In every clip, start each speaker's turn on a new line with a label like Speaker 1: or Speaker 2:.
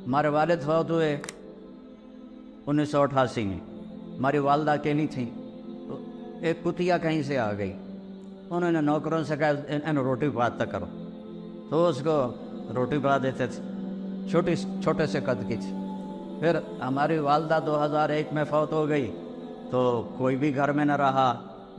Speaker 1: ہمارے والد فوت ہوئے 1988 میں، ہماری والدہ اکیلی تھیں، تو ایک کتیا کہیں سے آ گئی، انہوں نے نوکروں سے کہا انہیں روٹی پکاتا کرو، تو اس کو روٹی پکا دیتے تھے، چھوٹے سے قد کی تھی۔ پھر ہماری والدہ 2001 میں فوت ہو گئی، تو کوئی بھی گھر میں نہ رہا،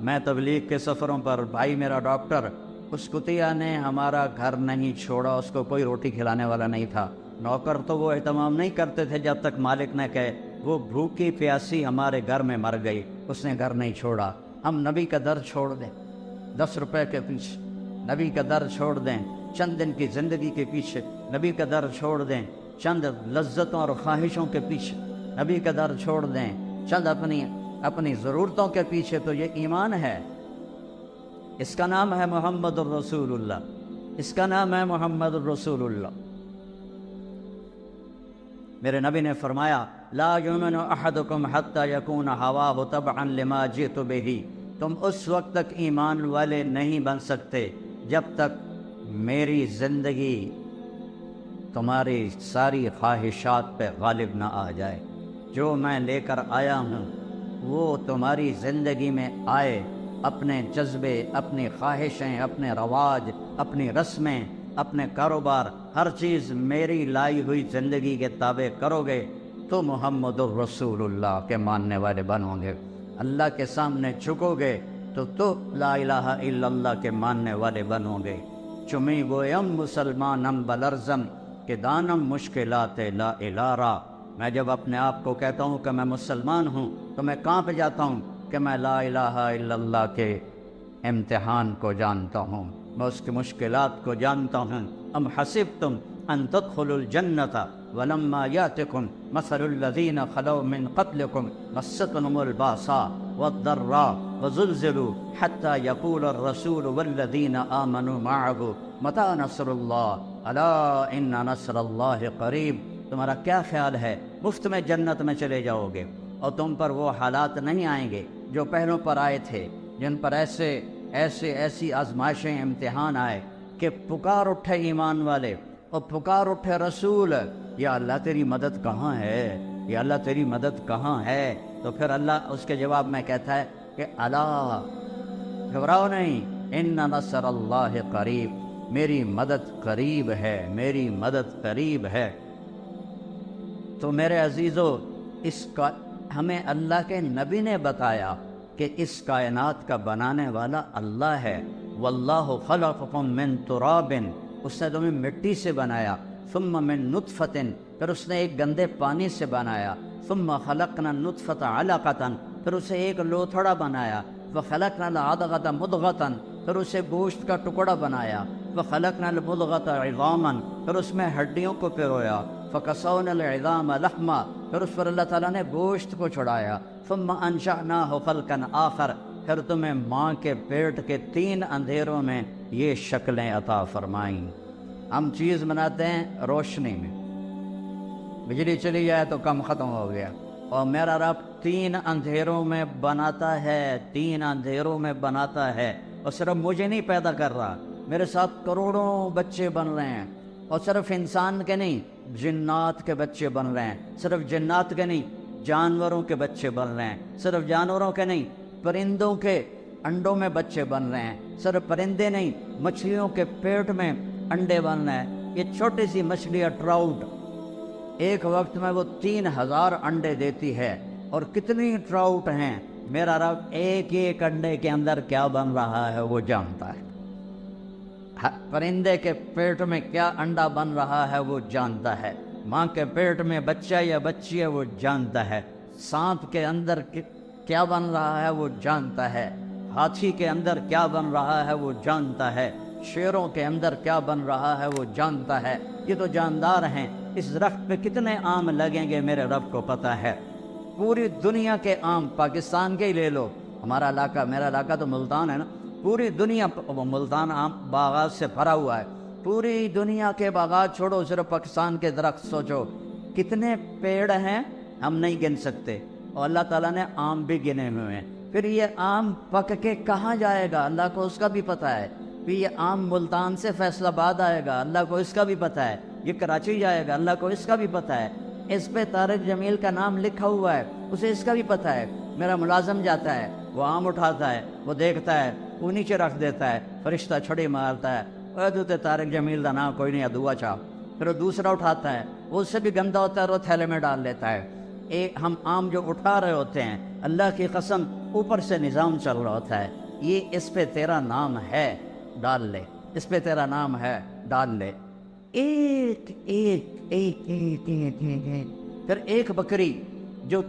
Speaker 1: میں تبلیغ کے سفروں پر، بھائی میرا ڈاکٹر، اس کتیا نے ہمارا گھر نہیں چھوڑا، اس کو کوئی روٹی کھلانے والا نہیں تھا، نوکر تو وہ اہتمام نہیں کرتے تھے جب تک مالک نہ کہے، وہ بھوکی پیاسی ہمارے گھر میں مر گئی، اس نے گھر نہیں چھوڑا۔ ہم نبی کا در چھوڑ دیں 10 روپے کے پیچھے، نبی کا در چھوڑ دیں چند دن کی زندگی کے پیچھے، نبی کا در چھوڑ دیں چند لذتوں اور خواہشوں کے پیچھے، نبی کا در چھوڑ دیں چند اپنی ضرورتوں کے پیچھے، تو یہ ایمان ہے۔ اس کا نام ہے محمد الرسول اللہ، اس کا نام ہے محمد الرسول اللہ۔ میرے نبی نے فرمایا لا یؤمن احدکم حتی یکون ہواہ تبعا لما جئت بہ، تم اس وقت تک ایمان والے نہیں بن سکتے جب تک میری زندگی تمہاری ساری خواہشات پہ غالب نہ آ جائے، جو میں لے کر آیا ہوں وہ تمہاری زندگی میں آئے، اپنے جذبے، اپنی خواہشیں، اپنے رواج، اپنی رسمیں، اپنے کاروبار، ہر چیز میری لائی ہوئی زندگی کے تابع کرو گے تو محمد الرسول اللہ کے ماننے والے بنو گے، اللہ کے سامنے جھکو گے تو لا الہ الا اللہ کے ماننے والے بنو گے۔ چمی گویم مسلمانم بلرزم کہ دانم مشکلات لا الارا، میں جب اپنے آپ کو کہتا ہوں کہ میں مسلمان ہوں تو میں کانپ جاتا ہوں کہ میں لا الہ الا اللہ کے امتحان کو جانتا ہوں، میں اس کی مشکلات کو جانتا ہوں۔ ام حسبتم ان تدخلوا الجنۃ ولما یاتکم مثل الذین خلوا من قبلکم مستهم الباساء والضراء وزلزلوا حتى يقول الرسول والذین آمنوا معه متى نصر اللہ الا ان نصر اللہ قریب۔ تمہارا کیا خیال ہے مفت میں جنت میں چلے جاؤ گے اور تم پر وہ حالات نہیں آئیں گے جو پہلوں پر آئے تھے، جن پر ایسی آزمائشیں، امتحان آئے کہ پکار اٹھے ایمان والے اور پکار اٹھے رسول، یا اللہ تیری مدد کہاں ہے، یا اللہ تیری مدد کہاں ہے؟ تو پھر اللہ اس کے جواب میں کہتا ہے کہ الا، گھبراؤ نہیں، ان نصر اللہ قریب، میری مدد قریب ہے، میری مدد قریب ہے۔ تو میرے عزیزو، اس کا ہمیں اللہ کے نبی نے بتایا کہ اس کائنات کا بنانے والا اللہ ہے۔ واللہ خلقکم من تراب، اس نے تمہیں مٹی سے بنایا، ثم من نطفۃ، پھر اس نے ایک گندے پانی سے بنایا، ثم خلقنا النطفۃ علقۃ، پھر اسے ایک لوتھڑا بنایا، وخلقنا العلقۃ مضغۃ، پھر اسے گوشت کا ٹکڑا بنایا، وخلقنا المضغۃ عظاما، پھر اس میں ہڈیوں کو پرویا، فکسونا العظام لحما، پھر اس پر اللہ تعالیٰ نے گوشت کو چھڑایا، ثم انشأناہ خلقا آخر، پھر تمہیں ماں کے پیٹ کے 3 اندھیروں میں یہ شکلیں عطا فرمائیں۔ ہم چیز بناتے ہیں روشنی میں، بجلی چلی جائے تو کم ختم ہو گیا، اور میرا رب 3 اندھیروں میں بناتا ہے، 3 اندھیروں میں بناتا ہے، اور صرف مجھے نہیں پیدا کر رہا، میرے ساتھ کروڑوں بچے بن رہے ہیں، اور صرف انسان کے نہیں، جنات کے بچے بن رہے ہیں، صرف جنات کے نہیں، جانوروں کے بچے بن رہے ہیں، صرف جانوروں کے نہیں، پرندوں کے انڈوں میں بچے بن رہے ہیں، صرف پرندے نہیں، مچھلیوں کے پیٹ میں انڈے بن رہے ہیں۔ یہ چھوٹی سی مچھلی ٹراؤٹ ایک وقت میں وہ 3000 انڈے دیتی ہے، اور کتنی ٹراؤٹ ہیں، میرا رب ایک ایک انڈے کے اندر کیا بن رہا ہے وہ جانتا ہے، پرندے کے پیٹ میں کیا انڈا بن رہا ہے وہ جانتا ہے، ماں کے پیٹ میں بچہ یا بچی ہے وہ جانتا ہے، سانپ کے اندر کیا بن رہا ہے وہ جانتا ہے، ہاتھی کے اندر کیا بن رہا ہے وہ جانتا ہے، شیروں کے اندر کیا بن رہا ہے وہ جانتا ہے۔ یہ تو جاندار ہیں، اس درخت پہ کتنے آم لگیں گے میرے رب کو پتہ ہے۔ پوری دنیا کے آم، پاکستان کے ہی لے لو، ہمارا علاقہ، میرا علاقہ تو ملتان ہے نا، پوری دنیا، ملتان آم باغات سے بھرا ہوا ہے، پوری دنیا کے باغات چھوڑو، صرف پاکستان کے درخت سوچو کتنے پیڑ ہیں، ہم نہیں گن سکتے، اور اللہ تعالیٰ نے آم بھی گنے ہوئے ہیں۔ پھر یہ آم پک کے کہاں جائے گا اللہ کو اس کا بھی پتہ ہے، پھر یہ آم ملتان سے فیصل آباد آئے گا اللہ کو اس کا بھی پتہ ہے، یہ کراچی جائے گا، اللہ کو اس کا بھی پتہ ہے، اس پہ طارق جمیل کا نام لکھا ہوا ہے، اسے اس کا بھی پتہ ہے۔ میرا ملازم جاتا ہے، وہ آم اٹھاتا ہے، وہ دیکھتا ہے، وہ نیچے رکھ دیتا ہے، فرشتہ چھڑی مارتا ہے، اے تو تے طارق جمیل کا نام کوئی نہیں، دعا چاہ۔ پھر وہ دوسرا اٹھاتا ہے، وہ اس سے بھی گندا ہوتا ہے، وہ تھیلے میں ڈال لیتا ہے۔ ایک ہم آم جو اٹھا رہے ہوتے ہیں، اللہ کی قسم اوپر سے نظام چل رہا ہوتا ہے، یہ اس پہ تیرا نام ہے، ڈال لے، اس پہ تیرا نام ہے، ڈال لے۔ ایک ایک ایک ایک ایک ایک ایک پھر ایک بکری جو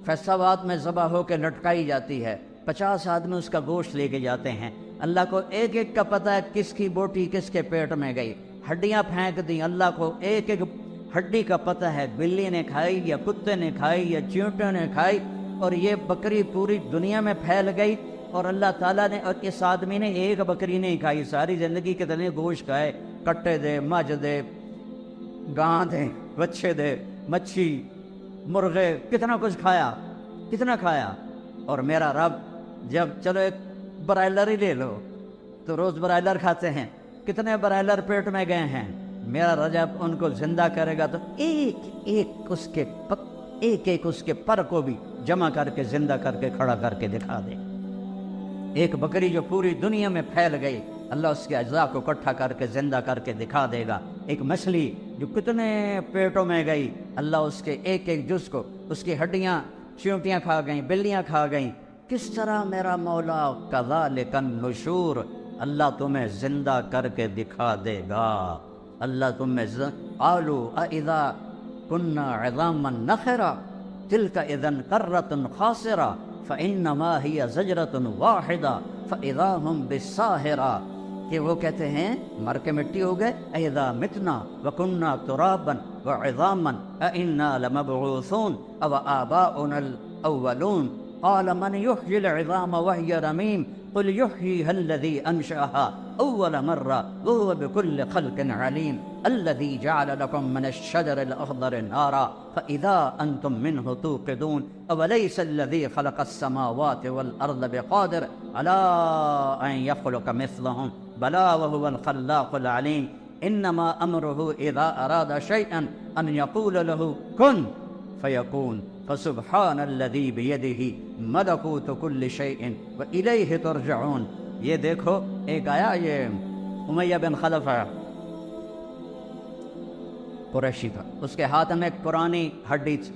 Speaker 1: فیصل آباد میں ذبح ہو کے لٹکائی جاتی ہے، 50 آدمی اس کا گوشت لے کے جاتے ہیں، اللہ کو ایک ایک کا پتہ ہے کس کی بوٹی کس کے پیٹ میں گئی، ہڈیاں پھینک دیں، اللہ کو ایک ایک ہڈی کا پتہ ہے، بلی نے کھائی یا کتے نے کھائی یا چیونٹے نے کھائی، اور یہ بکری پوری دنیا میں پھیل گئی، اور اللہ تعالیٰ نے، اور اس آدمی نے ایک بکری نہیں کھائی، ساری زندگی کتنے گوشت کھائے، کٹے دے، مجھ دے، گاں دے، بچے دے، مچھی، مرغے، کتنا کچھ کھایا، کتنا کھایا۔ اور میرا رب جب چلو ایک برائلر ہی لے لو تو روز برائلر کھاتے ہیں، کتنے برائلر پیٹ میں گئے ہیں، میرا رجب ان کو زندہ کرے گا تو ایک ایک اس کے پر کو بھی جمع کر کے زندہ کر کے کھڑا کر کے دکھا دے۔ ایک بکری جو پوری دنیا میں پھیل گئی، اللہ اس کے اجزاء کو اکٹھا کر کے زندہ کر کے دکھا دے گا۔ ایک مچھلی جو کتنے پیٹوں میں گئی، اللہ اس کے ایک ایک جز کو، اس کی ہڈیاں چیونٹیاں کھا گئیں، بلیاں کھا گئیں۔ کس طرح میرا مولا کذالک النشور، اللہ تمہیں زندہ کر کے دکھا دے گا، اللہ تمہیں قالوا اذا كنا عظاما نخرا تلك اذا کرۃ خاسرہ فانما هي زجرۃ واحدہ فاذا هم بالساہرہ، کہ وہ کہتے ہیں مر کے مٹی ہو گئے، اذا متنا وکنا ترابا وعظاما ائنا لمبعوثون او آباؤنا الاولون قال من يحيي العظام وهي رميم قل يحييها الذي أنشأها أول مرة وهو بكل خلق عليم الذي جعل لكم من الشجر الأخضر نارا فإذا أنتم منه توقدون أوليس الذي خلق السماوات والأرض بقادر على أن يخلق مثلهم بلى وهو الخلاق العليم إنما أمره إذا أراد شيئا أن يقول له كن فيكون فسبحان الذي بيده ملكوت كل شيء وإليه ترجعون۔ یہ دیکھو ایک آیا، یہ امیہ بن خلف ہے، قریشی تھا، اس کے ہاتھ میں ایک پرانی ہڈی تھی،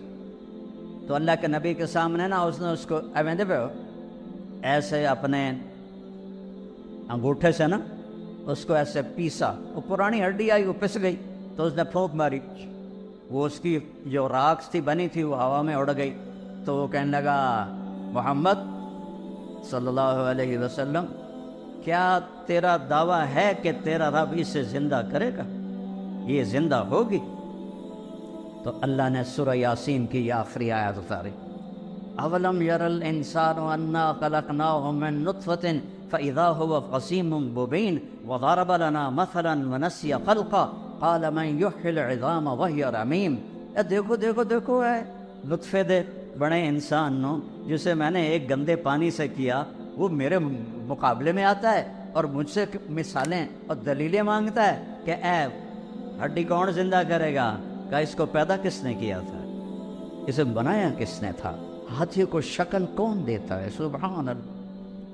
Speaker 1: تو اللہ کے نبی کے سامنے نا اس نے اس کو ایسے اپنے انگوٹھے سے نا اس کو ایسے پیسا، وہ پرانی ہڈی آئی، وہ پس گئی، تو اس نے پھونک ماری، وہ اس کی جو راکھ تھی بنی تھی وہ ہوا میں اڑ گئی، تو وہ کہنے لگا محمد صلی اللہ علیہ وسلم کیا تیرا دعویٰ ہے کہ تیرا رب اسے زندہ کرے گا، یہ زندہ ہوگی؟ تو اللہ نے سورہ یاسین کی یہ آخری آیت اتاری، اولم یر الانسان انا خلقناہ من نطفۃ فاذا هو خصیم مبین وضرب لنا مثلا ونسی خلقا قال من یحیی العظام وہی رمیم۔ دیکھو دیکھو دیکھو، ہے لطفے دے بڑے انسان نو جسے میں نے ایک گندے پانی سے کیا، وہ میرے مقابلے میں آتا ہے اور مجھ سے مثالیں اور دلیلیں مانگتا ہے کہ اے ہڈی کون زندہ کرے گا؟ کہ اس کو پیدا کس نے کیا تھا، اسے بنایا کس نے تھا، ہاتھی کو شکل کون دیتا ہے، سبحان اللہ،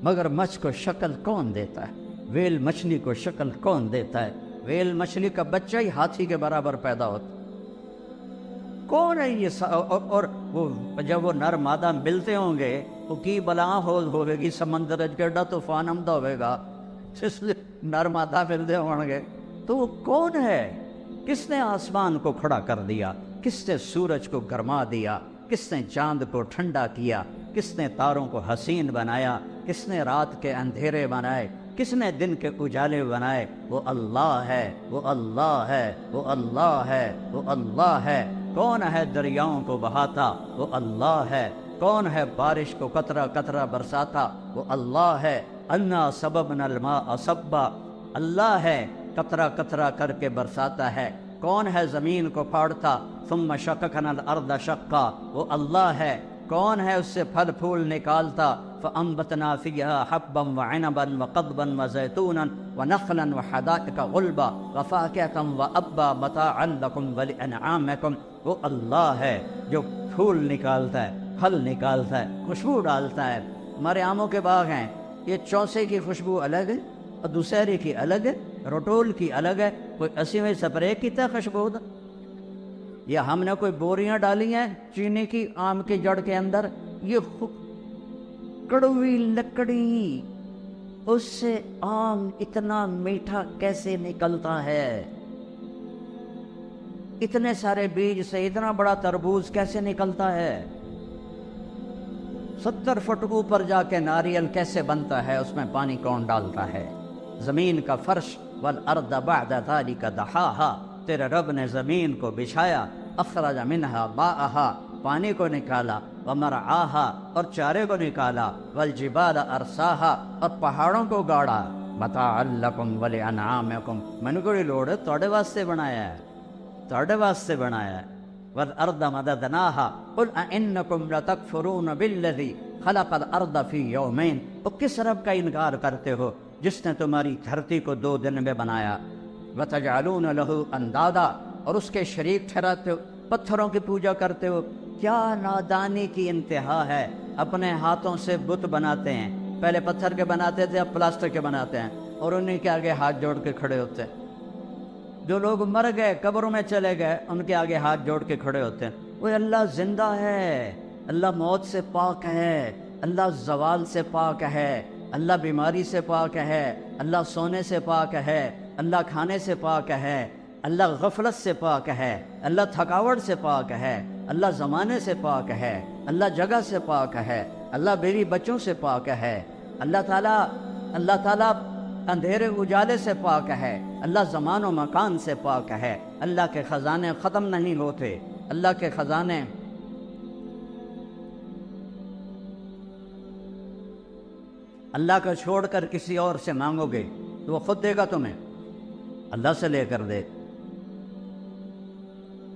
Speaker 1: مگر مچھ کو شکل کون دیتا ہے، ویل مچھلی کو شکل کون دیتا ہے، ویل مچھلی کا بچہ ہی ہاتھی کے برابر پیدا ہوتا، کون ہے یہ؟ اور وہ جب وہ نر مادہ ملتے ہوں گے وہ کی بلا ہوئے گی، سمندر جڑا طوفان آمدہ ہوئے گا، اس لیے نر مادہ ملتے ہوں گے، تو وہ کون ہے؟ کس نے آسمان کو کھڑا کر دیا، کس نے سورج کو گرما دیا، کس نے چاند کو ٹھنڈا کیا، کس نے تاروں کو حسین بنایا، کس نے رات کے اندھیرے بنائے، کس نے دن کے اجالے بنائے؟ وہ اللہ ہے، وہ اللہ ہے، وہ اللہ ہے، وہ اللہ ہے۔ کون ہے دریاؤں کو بہاتا؟ وہ اللہ ہے۔ کون ہے بارش کو قطرہ قطرہ برساتا؟ وہ اللہ ہے۔ انا سببنا الماء صبا، اللہ ہے، قطرہ قطرہ کر کے برساتا ہے۔ کون ہے زمین کو پھاڑتا؟ ثم شققنا الارض شقا، وہ اللہ ہے۔ کون ہے اس سے پھل پھول نکالتا؟ فَأَنبَتْنَا فِيهَا حَبًّا وَعِنَبًا وَقَضْبًا وَزَيْتُونًا وَنَخْلًا وَحَدَائِقَ غُلْبًا وَفَاكِهَةً وَأَبًّا مَتَاعًا لَكُمْ وَلِأَنْعَامِكُمْ۔ وہ اللہ ہے جو پھول نکالتا ہے، پھل نکالتا ہے، خوشبو ڈالتا ہے۔ ہمارے آموں کے باغ ہیں، یہ چوسے کی خوشبو الگ ہے اور دوسری کی الگ ہے، رٹول کی الگ ہے، کوئی 80ویں سپرے کی طرح خوشبو ہوتا، یا ہم نے کوئی بوریاں ڈالی ہیں چینی کی آم کی جڑ کے اندر، یہ کڑوی لکڑی، اس سے آم اتنا میٹھا کیسے نکلتا ہے؟ اتنے سارے بیج سے اتنا بڑا تربوز کیسے نکلتا ہے؟ 70 فٹ اوپر جا کے ناریل کیسے بنتا ہے؟ اس میں پانی کون ڈالتا ہے؟ زمین کا فرش، والارض بعد ذلك دحاها، تیرے رب نے زمین کو بچھایا، اخرج منها ماءها، پانی کو نکالا، ومرعاها، اور چارے کو نکالا، والجبال ارساها، اور پہاڑوں کو گاڑا، متاعا لکم ولانعامکم، میں نے کوئی لوڑ ہے توڑے واسطے بنایا ہے، توڑے واسطے بنایا ہے۔ والارض مددناها قل ائنکم لتکفرون بالذی خلق الارض فی یومین، وہ کس رب کا انکار کرتے ہو جس نے تمہاری دھرتی کو 2 دن میں بنایا؟ وتجعلون له اندادا، اور اس کے شریک ٹھہراتے ہو، پتھروں کی پوجا کرتے ہو۔ کیا نادانی کی انتہا ہے، اپنے ہاتھوں سے بت بناتے ہیں، پہلے پتھر کے بناتے تھے اب پلاسٹر کے بناتے ہیں، اور انہیں کے آگے ہاتھ جوڑ کے کھڑے ہوتے ہیں۔ جو لوگ مر گئے قبروں میں چلے گئے ان کے آگے ہاتھ جوڑ کے کھڑے ہوتے ہیں۔ وہ اللہ زندہ ہے، اللہ موت سے پاک ہے، اللہ زوال سے پاک ہے، اللہ بیماری سے پاک ہے، اللہ سونے سے پاک ہے، اللہ کھانے سے پاک ہے، اللہ غفلت سے پاک ہے، اللہ تھکاوٹ سے پاک ہے، اللہ زمانے سے پاک ہے، اللہ جگہ سے پاک ہے، اللہ بیوی بچوں سے پاک ہے، اللہ تعالیٰ اندھیرے اجالے سے پاک ہے، اللہ زمان و مکان سے پاک ہے، اللہ کے خزانے ختم نہیں ہوتے، اللہ کے خزانے اللہ کا چھوڑ کر کسی اور سے مانگو گے تو وہ خود دے گا تمہیں، اللہ سے لے کر دے۔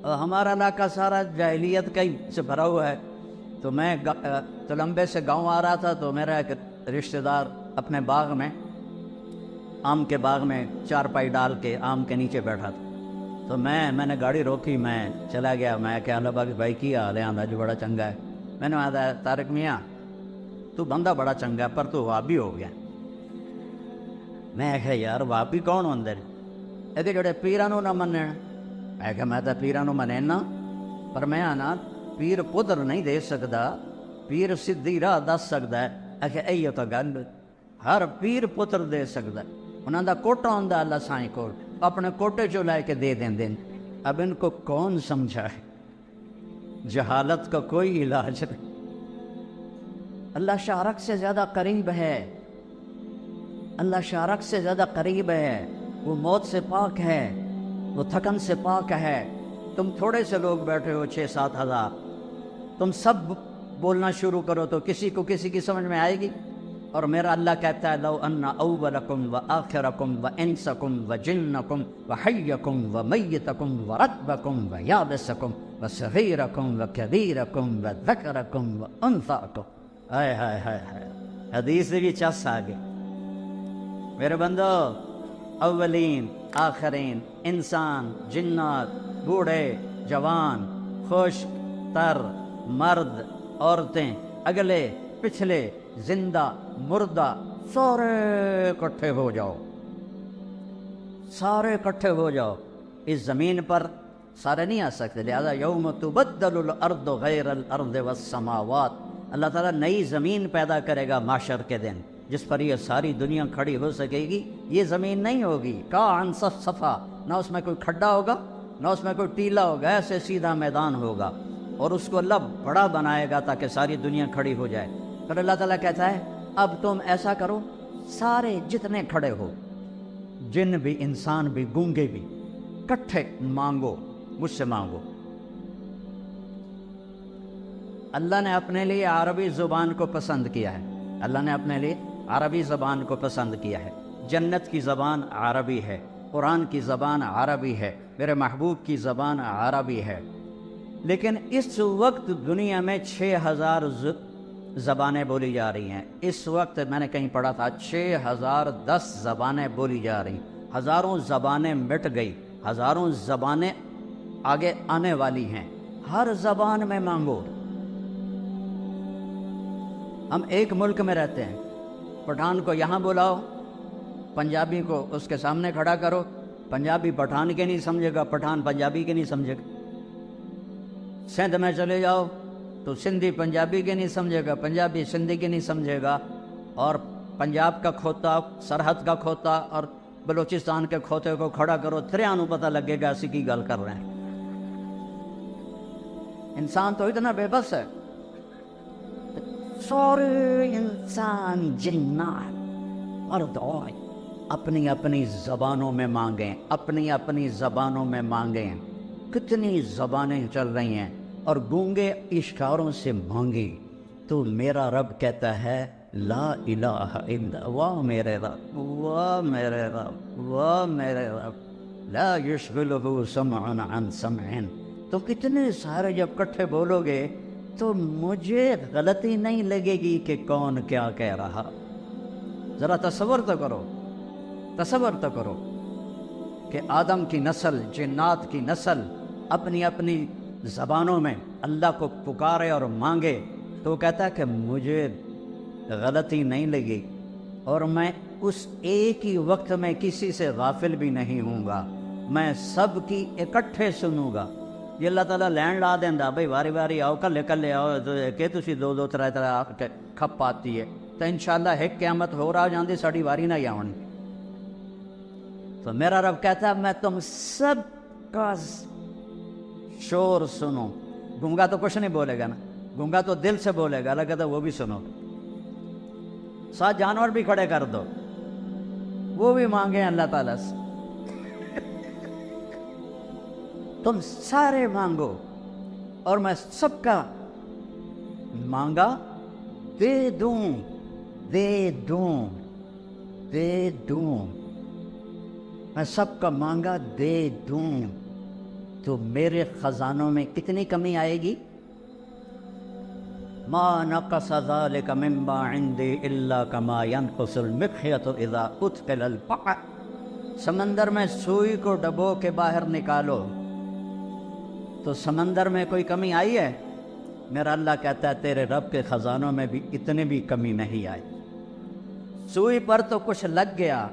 Speaker 1: اور ہمارا علاقہ سارا جاہلیت کا ہی سے بھرا ہوا ہے۔ تو میں تلمبے سے گاؤں آ رہا تھا تو میرا ایک رشتہ دار اپنے باغ میں، آم کے باغ میں چارپائی ڈال کے آم کے نیچے بیٹھا تھا، تو میں نے گاڑی روکی، میں چلا گیا، میں کہ اللہ باغ بھائی کی حال ہے؟ آندھا جو بڑا چنگا ہے۔ میں نے آدھا طارق میاں تو بندہ بڑا چنگا ہے پر تو وابی ہو گیا۔ میں کہ یار وابی کون ہوندے نے؟ کہ جڑے پیرانوں نہ منن۔ میں کہ میں تو پیرانوں منینا، پر میں آنا پیر پتر نہیں دے سکتا، پیر سدھی راہ دس سکتا ہے۔ کہ ایو تو گل ہر پیر پتر دے سکتا ہے، انہوں دا کوٹا ہوندا اللہ سائیں کو، اپنے کوٹے چو لے کے دے دیں دیں۔ اب ان کو کون سمجھائے؟ جہالت کا کوئی علاج نہیں۔ اللہ شارک سے زیادہ قریب ہے، اللہ شارک سے زیادہ قریب ہے، وہ موت سے پاک ہے، وہ تھکن سے پاک ہے۔ تم تھوڑے سے لوگ بیٹھے ہو 6-7 ہزار، تم سب بولنا شروع کرو تو کسی کو کسی کی سمجھ میں آئے گی؟ اور میرا اللہ کہتا ہے لو ان اولکم و آخرکم و انسکم و جنکم و حیکم و میتکم و رتبکم و یابسکم و صغیرکم و کبیرکم و ذکرکم و انثاکم۔ ہائے ہائے ہائے ہائے، حدیث بھی چس آگے۔ میرے بندو، اولین آخرین، انسان، جنات، بوڑھے، جوان، خشک، تر، مرد، عورتیں، اگلے پچھلے، زندہ، مردہ، سارے اکٹھے ہو جاؤ، سارے اکٹھے ہو جاؤ۔ اس زمین پر سارے نہیں آ سکتے، لہذا یوم تبدل الارض غیر الارض والسماوات، اللہ تعالیٰ نئی زمین پیدا کرے گا محشر کے دن، جس پر یہ ساری دنیا کھڑی ہو سکے گی۔ یہ زمین نہیں ہوگی کان صفا، نہ اس میں کوئی کھڈا ہوگا نہ اس میں کوئی ٹیلا ہوگا، ایسے سیدھا میدان ہوگا، اور اس کو اللہ بڑا بنائے گا تاکہ ساری دنیا کھڑی ہو جائے۔ پھر اللہ تعالیٰ کہتا ہے اب تم ایسا کرو، سارے جتنے کھڑے ہو، جن بھی، انسان بھی، گونگے بھی، کٹھے مانگو، مجھ سے مانگو۔ اللہ نے اپنے لیے عربی زبان کو پسند کیا ہے، اللہ نے اپنے لیے عربی زبان کو پسند کیا ہے۔ جنت کی زبان عربی ہے، قرآن کی زبان عربی ہے، میرے محبوب کی زبان عربی ہے۔ لیکن اس وقت دنیا میں 6000 زبانیں بولی جا رہی ہیں. اس وقت میں نے کہیں پڑھا تھا 6010 زبانیں بولی جا رہی ہیں. ہزاروں زبانیں مٹ گئی, ہزاروں زبانیں آگے آنے والی ہیں. ہر زبان میں مانگو. ہم ایک ملک میں رہتے ہیں, پٹھان کو یہاں بلاؤ, پنجابی کو اس کے سامنے کھڑا کرو, پنجابی پٹھان کے نہیں سمجھے گا, پٹھان پنجابی کے نہیں سمجھے گا. سندھ میں چلے جاؤ تو سندھی پنجابی کے نہیں سمجھے گا, پنجابی سندھی کے نہیں سمجھے گا. اور پنجاب کا کھوتا, سرحد کا کھوتا اور بلوچستان کے کھوتے کو کھڑا کرو, تریانوں پتہ لگے گا اسی کی گل کر رہے ہیں. انسان تو اتنا بے بس ہے. سارے انسان جنات اور دعائیں اپنی اپنی زبانوں میں مانگیں, اپنی اپنی زبانوں میں مانگیں. کتنی زبانیں چل رہی ہیں اور گونگے اشاروں سے مانگی تو میرا رب کہتا ہے لا الہ الا واہ میرے رب, واہ میرے رب, واہ میرے رب, لا یشغلہ سمع عن سمع. تو کتنے سارے جب کٹھے بولو گے تو مجھے غلطی نہیں لگے گی کہ کون کیا کہہ رہا. ذرا تصور تو کرو, تصور تو کرو کہ آدم کی نسل, جنات کی نسل اپنی اپنی زبانوں میں اللہ کو پکارے اور مانگے تو کہتا ہے کہ مجھے غلطی نہیں لگی اور میں اس ایک ہی وقت میں کسی سے غافل بھی نہیں ہوں گا, میں سب کی اکٹھے سنوں گا. یہ اللہ تعالیٰ لین لا دینا بھائی واری واری آؤ, کلے کلے آؤ کہ تسی دو دو طرح طرح آ کے کھپ آتی ہے تو انشاءاللہ ایک قیامت ہو رہا جاندی ساڑی واری نہ آؤں. تو میرا رب کہتا ہے میں تم سب کا شور سنو. گونگا تو کچھ نہیں بولے گا نا, گونگا تو دل سے بولے گا, اللہ کہتا ہے وہ بھی سنو. ساتھ جانور بھی کھڑے کر دو, وہ بھی مانگیں اللہ تعالیٰ سے. تم سارے مانگو اور میں سب کا مانگا دے دوں, دے دوں, دے دوں. میں سب کا مانگا دے دوں. تو میرے خزانوں میں کتنی کمی آئے گی؟ ما نقص ذلك مما عندي الا كما ينقص المخيط اذا ادخل البحر. سمندر میں سوئی کو ڈبو کے باہر نکالو تو سمندر میں کوئی کمی آئی ہے؟ میرا اللہ کہتا ہے تیرے رب کے خزانوں میں بھی اتنی بھی کمی نہیں آئی. سوئی پر تو کچھ لگ گیا,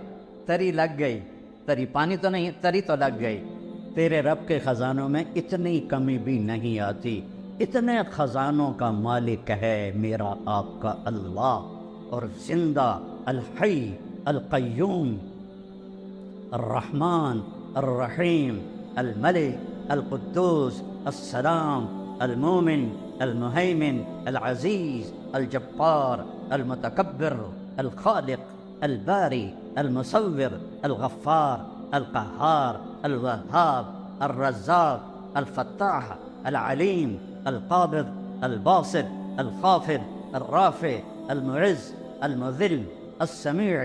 Speaker 1: تری لگ گئی, تری پانی تو نہیں, تری تو لگ گئی. تیرے رب کے خزانوں میں اتنی کمی بھی نہیں آتی. اتنے خزانوں کا مالک ہے میرا آپ کا اللہ, اور زندہ, الحی, القیوم, الرحمن, الرحیم, الملک, القدوس, السلام, المومن, المہیمن, العزیز, الجبار, المتکبر, الخالق, الباری, المصور, الغفار, القہار, الوہاب, الرزاق, الفتاح, العلیم, القابض, الباسط, الخافض, الرافع, المعز, المذل, السمیع,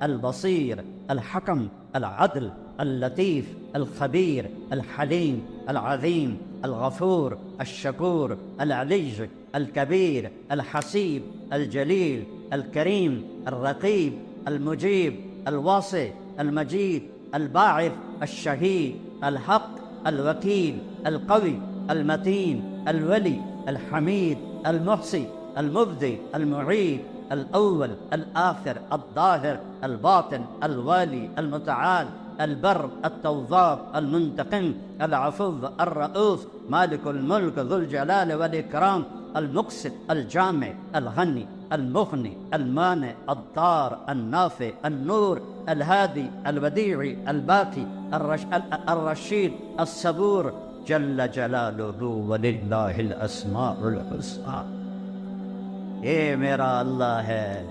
Speaker 1: البصیر, الحکم, العدل, اللطیف, الخبیر, الحلیم, العظیم, الغفور, الشکور, العلی, الکبیر, الحسیب, الجلیل, الکریم, الرقیب, المجیب, الواسع, المجید, الباعث, الشہید, الحق, الوکیل, القوی, المتین, الولی, الحمید, المحصی, المبدی, المعید, الأول, الآخر, الظاهر, الباطن, الوالي, المتعال, البر, التواب, المنتقم, العفو, الرؤوف, مالك الملك, ذو الجلال والإكرام, المقسط, الجامع, الغني, المغني, المانع, الضار, النافع, النور, الهادي, الوديع, الباقي, الرشيد, الصبور, جل جلالہ وللہ الاسماء الحسنى. اے میرا اللہ ہے,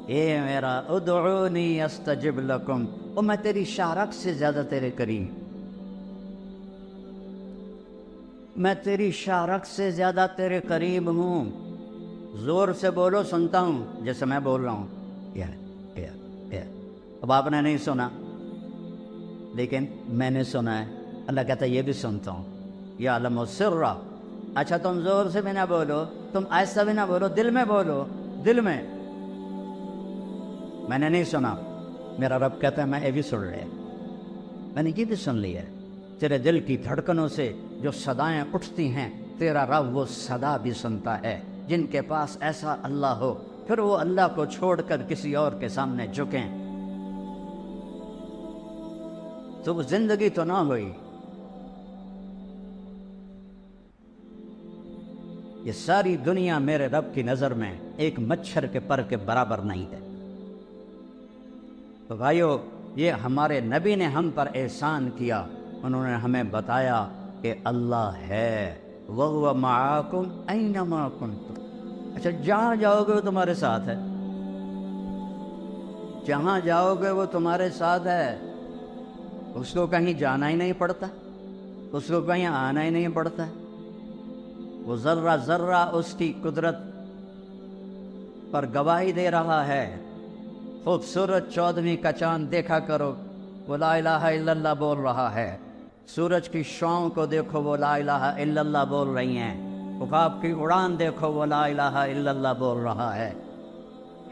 Speaker 1: اے میرا ادعونی استجب لکم. اور میں تیری شارک سے زیادہ تیرے قریب, میں تیری شارک سے زیادہ تیرے قریب ہوں. زور سے بولو سنتا ہوں, جیسے میں بول رہا ہوں. اب آپ نے نہیں سنا لیکن میں نے سنا ہے. اللہ کہتا ہے یہ بھی سنتا ہوں. یعلم السر. اچھا تم زور سے بھی نہ بولو, تم ایسا بھی نہ بولو, دل میں بولو, دل میں. میں نے نہیں سنا, میرا رب کہتا ہے میں یہ بھی سن لیا, میں نے یہ بھی سن لیا. تیرے دل کی دھڑکنوں سے جو صدائیں اٹھتی ہیں, تیرا رب وہ صدا بھی سنتا ہے. جن کے پاس ایسا اللہ ہو, پھر وہ اللہ کو چھوڑ کر کسی اور کے سامنے جھکیں تو وہ زندگی تو نہ ہوئی. یہ ساری دنیا میرے رب کی نظر میں ایک مچھر کے پر کے برابر نہیں ہے. تو بھائیو, یہ ہمارے نبی نے ہم پر احسان کیا, انہوں نے ہمیں بتایا کہ اللہ ہے. وَهُوَ مَعَاكُمْ أَيْنَمَا كُنْتُمْ. اچھا جہاں جاؤ گے وہ تمہارے ساتھ ہے, جہاں جاؤ گے وہ تمہارے ساتھ ہے. اس کو کہیں جانا ہی نہیں پڑتا, اس کو کہیں آنا ہی نہیں پڑتا. وہ ذرہ ذرہ اس کی قدرت پر گواہی دے رہا ہے. خوبصورت 14ویں کا چاند دیکھا کرو, وہ لا الہ الا اللہ بول رہا ہے. سورج کی شعاؤں کو دیکھو, وہ لا الہ الا اللہ بول رہی ہیں. عقاب کی اڑان دیکھو, وہ لا الہ الا اللہ بول رہا ہے.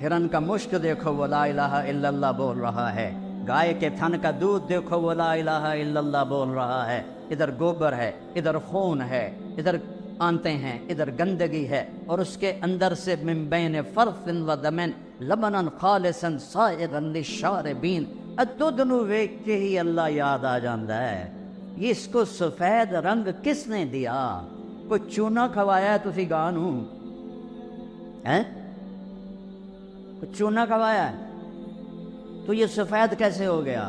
Speaker 1: ہرن کا مشک دیکھو, وہ لا الہ الا اللہ بول رہا ہے. گائے کے تھن کا دودھ دیکھو, وہ لا الہ الا اللہ بول رہا ہے. ادھر گوبر ہے, ادھر خون ہے, ادھر آنتے ہیں, ادھر گندگی ہے, اور اس کے اندر سے من بین فرث و دم لبنا خالصا سائغا للشاربین. دودھ نو ویکھ کے ہی اللہ یاد آ جاندہ ہے. یہ اس کو سفید رنگ کس نے دیا؟ کوئی چونا کھوایا ہے تسی گاہ نو؟ کوئی چونا کھوایا ہے تو یہ سفید کیسے ہو گیا؟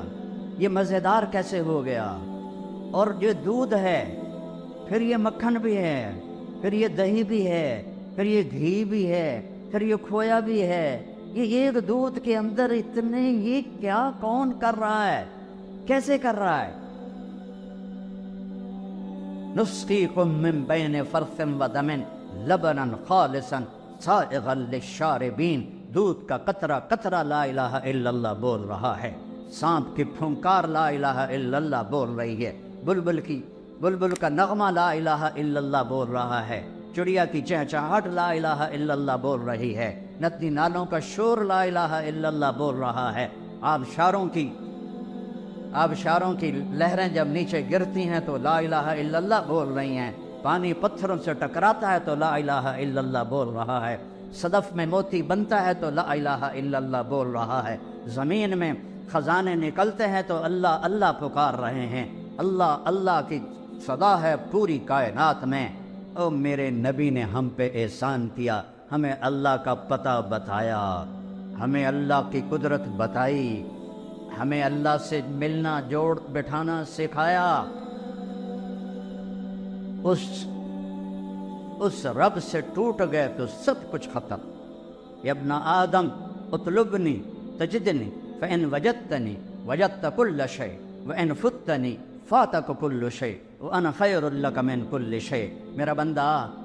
Speaker 1: یہ مزیدار کیسے ہو گیا؟ اور جو دودھ ہے, پھر یہ مکھن بھی ہے, پھر یہ دہی بھی ہے, پھر یہ گھی بھی ہے, پھر یہ کھویا بھی ہے. یہ ایک دودھ کے اندر اتنے, یہ کیا کون کر رہا ہے, کیسے کر رہا ہے؟ نسقیکم من بین فرث و دم لبنا خالصا سائغا للشاربین. دودھ کا قطرہ قطرہ لا الہ الا اللہ بول رہا ہے. سانپ کی پھنکار لا الہ الا اللہ بول رہی ہے. بلبل کا نغمہ لا الہ الا اللہ بول رہا ہے. چڑیا کی چہچہاہٹ لا الہ الا اللہ بول رہی ہے. ندی نالوں کا شور لا الہ الا اللہ بول رہا ہے. آبشاروں کی لہریں جب نیچے گرتی ہیں تو لا الہ الا اللہ بول رہی ہیں. پانی پتھروں سے ٹکراتا ہے تو لا الہ الا اللہ بول رہا ہے. صدف میں موتی بنتا ہے تو لا الہ الا اللہ بول رہا ہے. زمین میں خزانے نکلتے ہیں تو اللہ اللہ پکار رہے ہیں. اللہ اللہ کی صدا ہے پوری کائنات میں. او میرے نبی نے ہم پہ احسان کیا, ہمیں اللہ کا پتہ بتایا, ہمیں اللہ کی قدرت بتائی, ہمیں اللہ سے ملنا جوڑ بٹھانا سکھایا. اس رب سے ٹوٹ گئے تو سب کچھ ختم. یا ابن آدم اطلبنی تجدنی فإن وجدتنی وجدت کل شیء وإن فتنی فاتک کل شیء وأنا خیر لک من کل شیء. میرا بندہ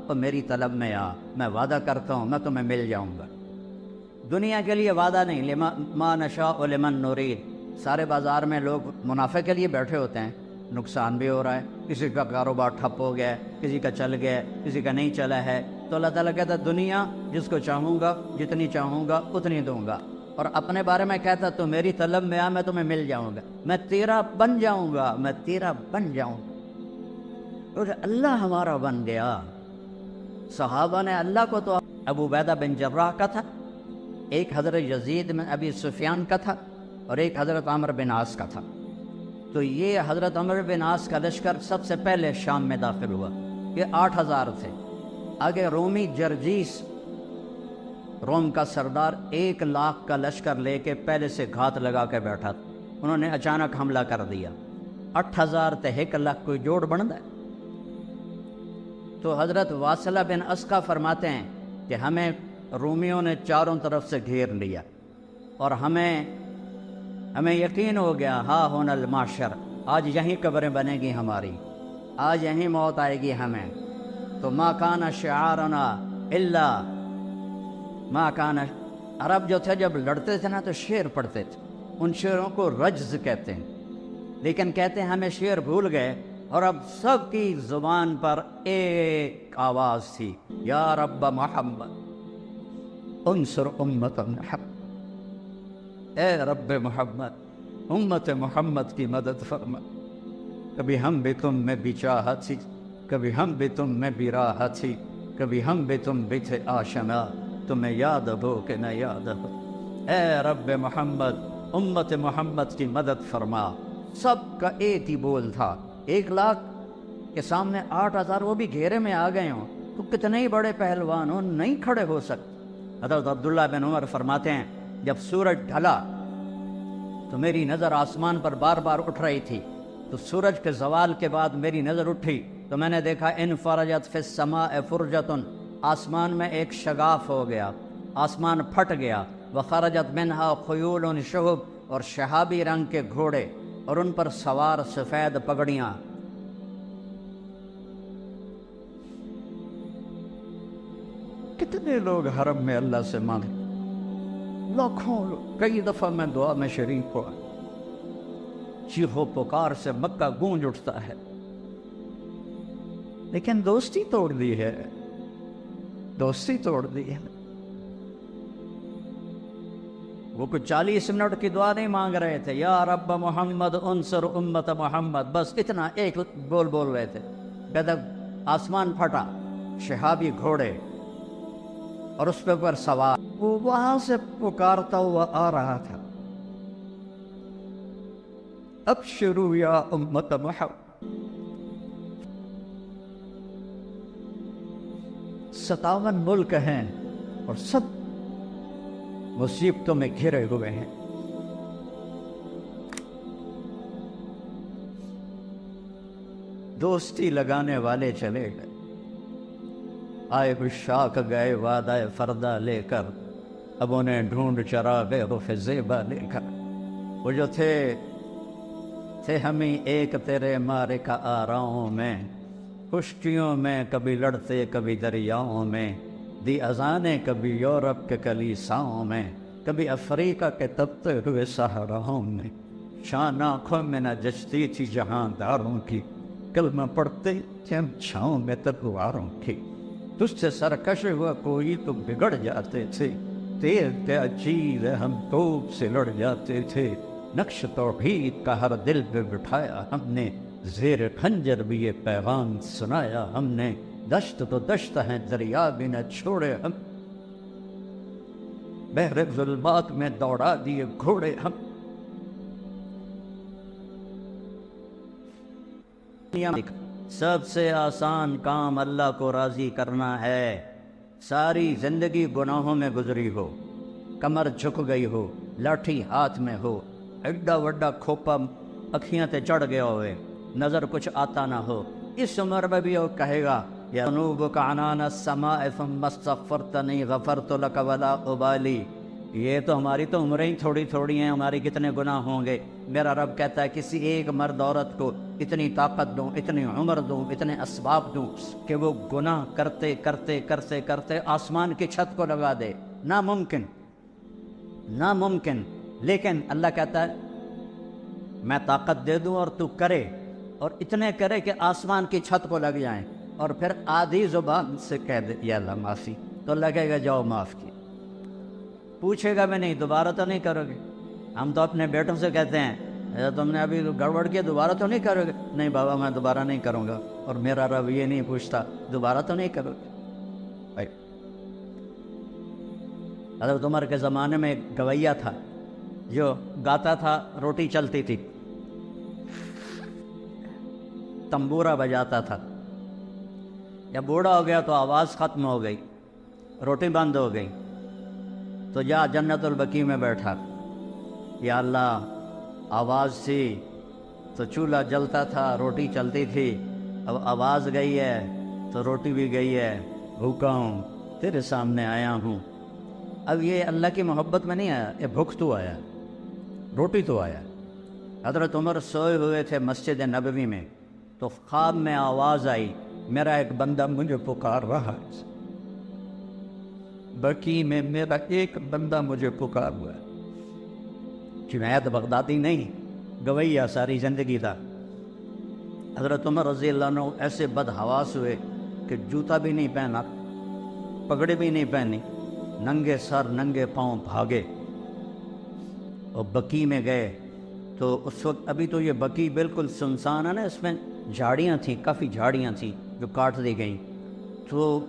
Speaker 1: اور میری طلب میں آ, میں وعدہ کرتا ہوں میں تمہیں مل جاؤں گا. دنیا کے لیے وعدہ نہیں, ما نشاء لمن نرید. سارے بازار میں لوگ منافع کے لیے بیٹھے ہوتے ہیں, نقصان بھی ہو رہا ہے, کسی کا کاروبار ٹھپ ہو گیا ہے, کسی کا چل گیا ہے, کسی کا نہیں چلا ہے. تو اللہ تعالیٰ کہتا ہے دنیا جس کو چاہوں گا جتنی چاہوں گا اتنی دوں گا. اور اپنے بارے میں کہتا تو میری طلب میں آ, میں تمہیں مل جاؤں گا, میں تیرا بن جاؤں گا, میں تیرا بن جاؤں گا. اور اللہ ہمارا بن گیا. صحابہ نے اللہ کو تو ابو عبیدہ بن جراح کا تھا, ایک حضرت یزید بن ابی سفیان کا تھا, اور ایک حضرت عمرو بن عاص کا تھا. تو یہ حضرت عمرو بن عاص کا لشکر سب سے پہلے شام میں داخل ہوا. یہ 8000 تھے. آگے رومی جرجیس, روم کا سردار, 1 لاکھ کا لشکر لے کے پہلے سے گھات لگا کے بیٹھا تھا. انہوں نے اچانک حملہ کر دیا. 8000 تے 1 لاکھ کوئی جوڑ بنتا ہے؟ تو حضرت واصلہ بن اسقا فرماتے ہیں کہ ہمیں رومیوں نے چاروں طرف سے گھیر لیا, اور ہمیں یقین ہو گیا ہاں ہونا الماشر, آج یہیں قبریں بنے گی ہماری, آج یہیں موت آئے گی ہمیں. تو ما کان شعارنا الا ما کان. عرب جو تھے جب لڑتے تھے نا تو شعر پڑھتے تھے, ان شعروں کو رجز کہتے ہیں. لیکن کہتے ہیں ہمیں شعر بھول گئے اور اب سب کی زبان پر ایک آواز تھی، یا رب محمد انصر امت محمد، اے رب محمد امت محمد کی مدد فرما۔ کبھی ہم بھی تم میں بھی چاہت تھی، کبھی ہم بھی تم میں بھی راحت تھی، کبھی ہم بھی تم بھی تھے آشنا، تمہیں یاد ہو کہ نہ یاد ہو۔ اے رب محمد امت محمد کی مدد فرما۔ سب کا ایک ہی بول تھا، 1,00,000 کے سامنے 8,000 وہ بھی گھیرے میں آ گئے ہوں تو کتنے ہی بڑے پہلوان ہوں نہیں کھڑے ہو سکتے۔ حضرت عبداللہ بن عمر فرماتے ہیں جب سورج ڈھلا تو میری نظر آسمان پر بار بار اٹھ رہی تھی، تو سورج کے زوال کے بعد میری نظر اٹھی تو میں نے دیکھا ان فرجت فی السماء فرجتن، آسمان میں ایک شگاف ہو گیا، آسمان پھٹ گیا، وخرجت منہا خیول شہب، اور شہابی رنگ کے گھوڑے اور ان پر سوار سفید پگڑیاں۔ کتنے لوگ حرم میں اللہ سے مانگے، لاکھوں لوگ، کئی دفعہ میں دعا میں شریک ہوا، چیخ و پکار سے مکہ گونج اٹھتا ہے، لیکن دوستی توڑ دی ہے، دوستی توڑ دی ہے۔ وہ کچھ 40 منٹ کی دعا نہیں مانگ رہے تھے، یا رب محمد انصر امت محمد، بس اتنا ایک بول رہے تھے۔ جب آسمان پھٹا، شہابی گھوڑے اور اس پہ پر سوار، وہ وہاں سے پکارتا ہوا آ رہا تھا، ابشروا یا امت محمد۔ 57 ملک ہیں اور سب مصیبتوں میں گھرے ہوئے ہیں۔ دوستی لگانے والے چلے گئے، آئے بشاک گئے وعدہ فردہ لے کر، اب انہیں ڈھونڈ چرا گئے رخ زیبا لے کر۔ وہ جو تھے ہمیں ایک تیرے مارک آراؤں میں، خشکیوں میں کبھی لڑتے کبھی دریاؤں میں، دی اذانیں کبھی یورپ کے کلیساؤں میں، کبھی افریقہ کے تپتے ہوئے صحراؤں میں، شان آنکھوں میں نہ جچتی تھی جہاں داروں کی، کلمہ پڑھتے تھے ہم چھاؤں میں تلواروں کی، تجھ سے سرکش ہوا کوئی تو بگڑ جاتے تھے، تیر کے عجیب ہم توپ سے لڑ جاتے تھے، نقش توحید کا ہر دل پہ بٹھایا ہم نے، زیر خنجر بھی یہ پیغام سنایا ہم نے، دشت تو دشت ہیں دریا بھی نہ چھوڑے ہم، بحر ظلمات میں دوڑا دیے گھوڑے ہم۔ سب سے آسان کام اللہ کو راضی کرنا ہے۔ ساری زندگی گناہوں میں گزری ہو، کمر جھک گئی ہو، لاٹھی ہاتھ میں ہو، ایڈا وڈا کھوپا اکھیاں تے چڑھ گیا ہوئے، نظر کچھ آتا نہ ہو، اس عمر میں بھی وہ کہے گا یا ذنوبک عنان السماء ثم استغفرتنی غفرت لک ولا ابالی، یہ تو ہماری تو عمریں ہی تھوڑی تھوڑی ہیں، ہماری کتنے گناہ ہوں گے۔ میرا رب کہتا ہے کسی ایک مرد عورت کو اتنی طاقت دوں، اتنی عمر دوں، اتنے اسباب دوں کہ وہ گناہ کرتے کرتے کرتے کرتے آسمان کی چھت کو لگا دے، ناممکن، ناممکن۔ لیکن اللہ کہتا ہے میں طاقت دے دوں اور تو کرے، اور اتنے کرے کہ آسمان کی چھت کو لگ جائیں، اور پھر آدھی زبان سے کہہ دے یا اللہ معافی، تو لگے گا جاؤ معاف کی، پوچھے گا بھی نہیں دوبارہ تو نہیں کرو گے۔ ہم تو اپنے بیٹوں سے کہتے ہیں تم نے ابھی گڑبڑ کیا دوبارہ تو نہیں کرو گے؟ نہیں بابا میں دوبارہ نہیں کروں گا، اور میرا رب یہ نہیں پوچھتا دوبارہ تو نہیں کرو گے۔ حضرت عمر کے زمانے میں ایک گویا تھا جو گاتا تھا، روٹی چلتی تھی، تمبورا بجاتا تھا، جب بوڑھا ہو گیا تو آواز ختم ہو گئی، روٹی بند ہو گئی، تو جا جنت البقیع میں بیٹھا، یا اللہ آواز تھی تو چولہا جلتا تھا، روٹی چلتی تھی، اب آواز گئی ہے تو روٹی بھی گئی ہے، بھوکا ہوں تیرے سامنے آیا ہوں۔ اب یہ اللہ کی محبت میں نہیں آیا، یہ بھوک تو آیا، روٹی تو آیا۔ حضرت عمر سوئے ہوئے تھے مسجد نبوی میں، تو خواب میں آواز آئی میرا ایک بندہ مجھے پکار رہا ہے، بقیع میں میرا ایک بندہ مجھے پکار ہوا ہے۔ جنید بغدادی نہیں، گویا ساری زندگی تھا، حضرت عمر رضی اللہ عنہ ایسے بدحواس ہوئے کہ جوتا بھی نہیں پہنا، پگڑی بھی نہیں پہنی، ننگے سر ننگے پاؤں بھاگے اور بقی میں گئے۔ تو اس وقت ابھی تو یہ بقی بالکل سنسان ہے نا، اس میں جھاڑیاں تھیں، کافی جھاڑیاں تھیں جو کاٹ دی گئیں۔ تو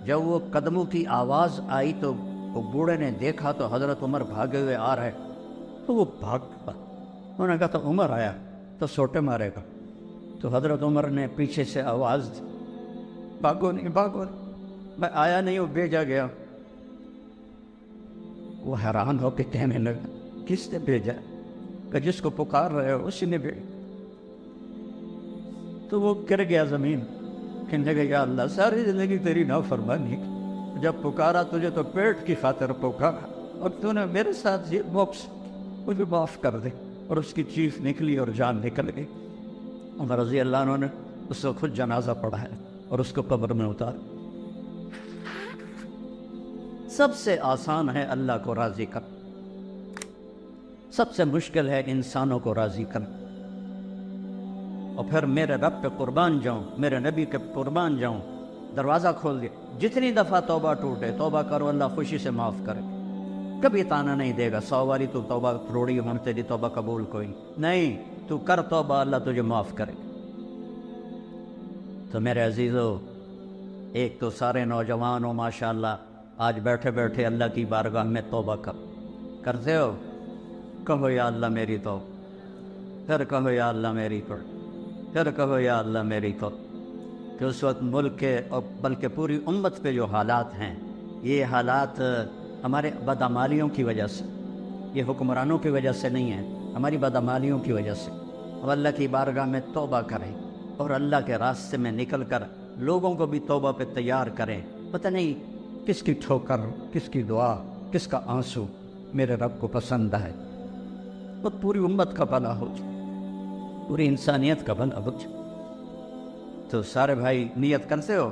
Speaker 1: جب وہ قدموں کی آواز آئی تو وہ بوڑھے نے دیکھا تو حضرت عمر بھاگے ہوئے آ رہے، تو وہ بھاگ پا، انہوں نے کہا تو عمر آیا تو سوٹے مارے گا۔ تو حضرت عمر نے پیچھے سے آواز دی، بھاگو نہیں بھاگو نہیں، میں آیا نہیں، وہ بھیجا گیا۔ وہ حیران ہو کے کہنے لگا کس نے بھیجا؟ کہ جس کو پکار رہے ہو اسی نے بھیجا۔ تو وہ گر گیا زمین، کہنے لگا یا اللہ ساری زندگی تیری نافرمانی کی، جب پکارا تجھے تو پیٹ کی خاطر پکارا، اور تو نے میرے ساتھ یہ بوکس، مجھے معاف کر دے۔ اور اس کی چیخ نکلی اور جان نکل گئی۔ عمر رضی اللہ عنہ نے اس کو خود جنازہ پڑھایا اور اس کو قبر میں اتار۔ سب سے آسان ہے اللہ کو راضی کرنا، سب سے مشکل ہے انسانوں کو راضی کرنا۔ اور پھر میرے رب پہ قربان جاؤں، میرے نبی کے قربان جاؤں، دروازہ کھول دیا، جتنی دفعہ توبہ ٹوٹے توبہ کرو، اللہ خوشی سے معاف کرے، کبھی تانا نہیں دے گا 100 باری تو توبہ روڑی ہم تیری توبہ قبول کوئی نہیں، تو کر توبہ، اللہ تجھے معاف کرے۔ تو میرے عزیزو، ایک تو سارے نوجوان ہو ماشاءاللہ، آج بیٹھے بیٹھے اللہ کی بارگاہ میں توبہ کرتے ہو، کہو یا اللہ میری توبہ، پھر کہو یا اللہ میری توبہ، پھر کہو یا اللہ میری توبہ۔ کہ اس وقت ملک کے اور بلکہ پوری امت پہ جو حالات ہیں، یہ حالات ہمارے بدعمالیوں کی وجہ سے، یہ حکمرانوں کی وجہ سے نہیں ہیں، ہماری بدعمالیوں کی وجہ سے۔ اب اللہ کی بارگاہ میں توبہ کریں اور اللہ کے راستے میں نکل کر لوگوں کو بھی توبہ پہ تیار کریں۔ پتہ نہیں کس کی ٹھوکر، کس کی دعا، کس کا آنسو میرے رب کو پسند ہے، وہ پوری امت کا بھلا ہو جائے، پوری انسانیت کا بھلا ہو جائے۔ تو سارے بھائی نیت کرتے ہو؟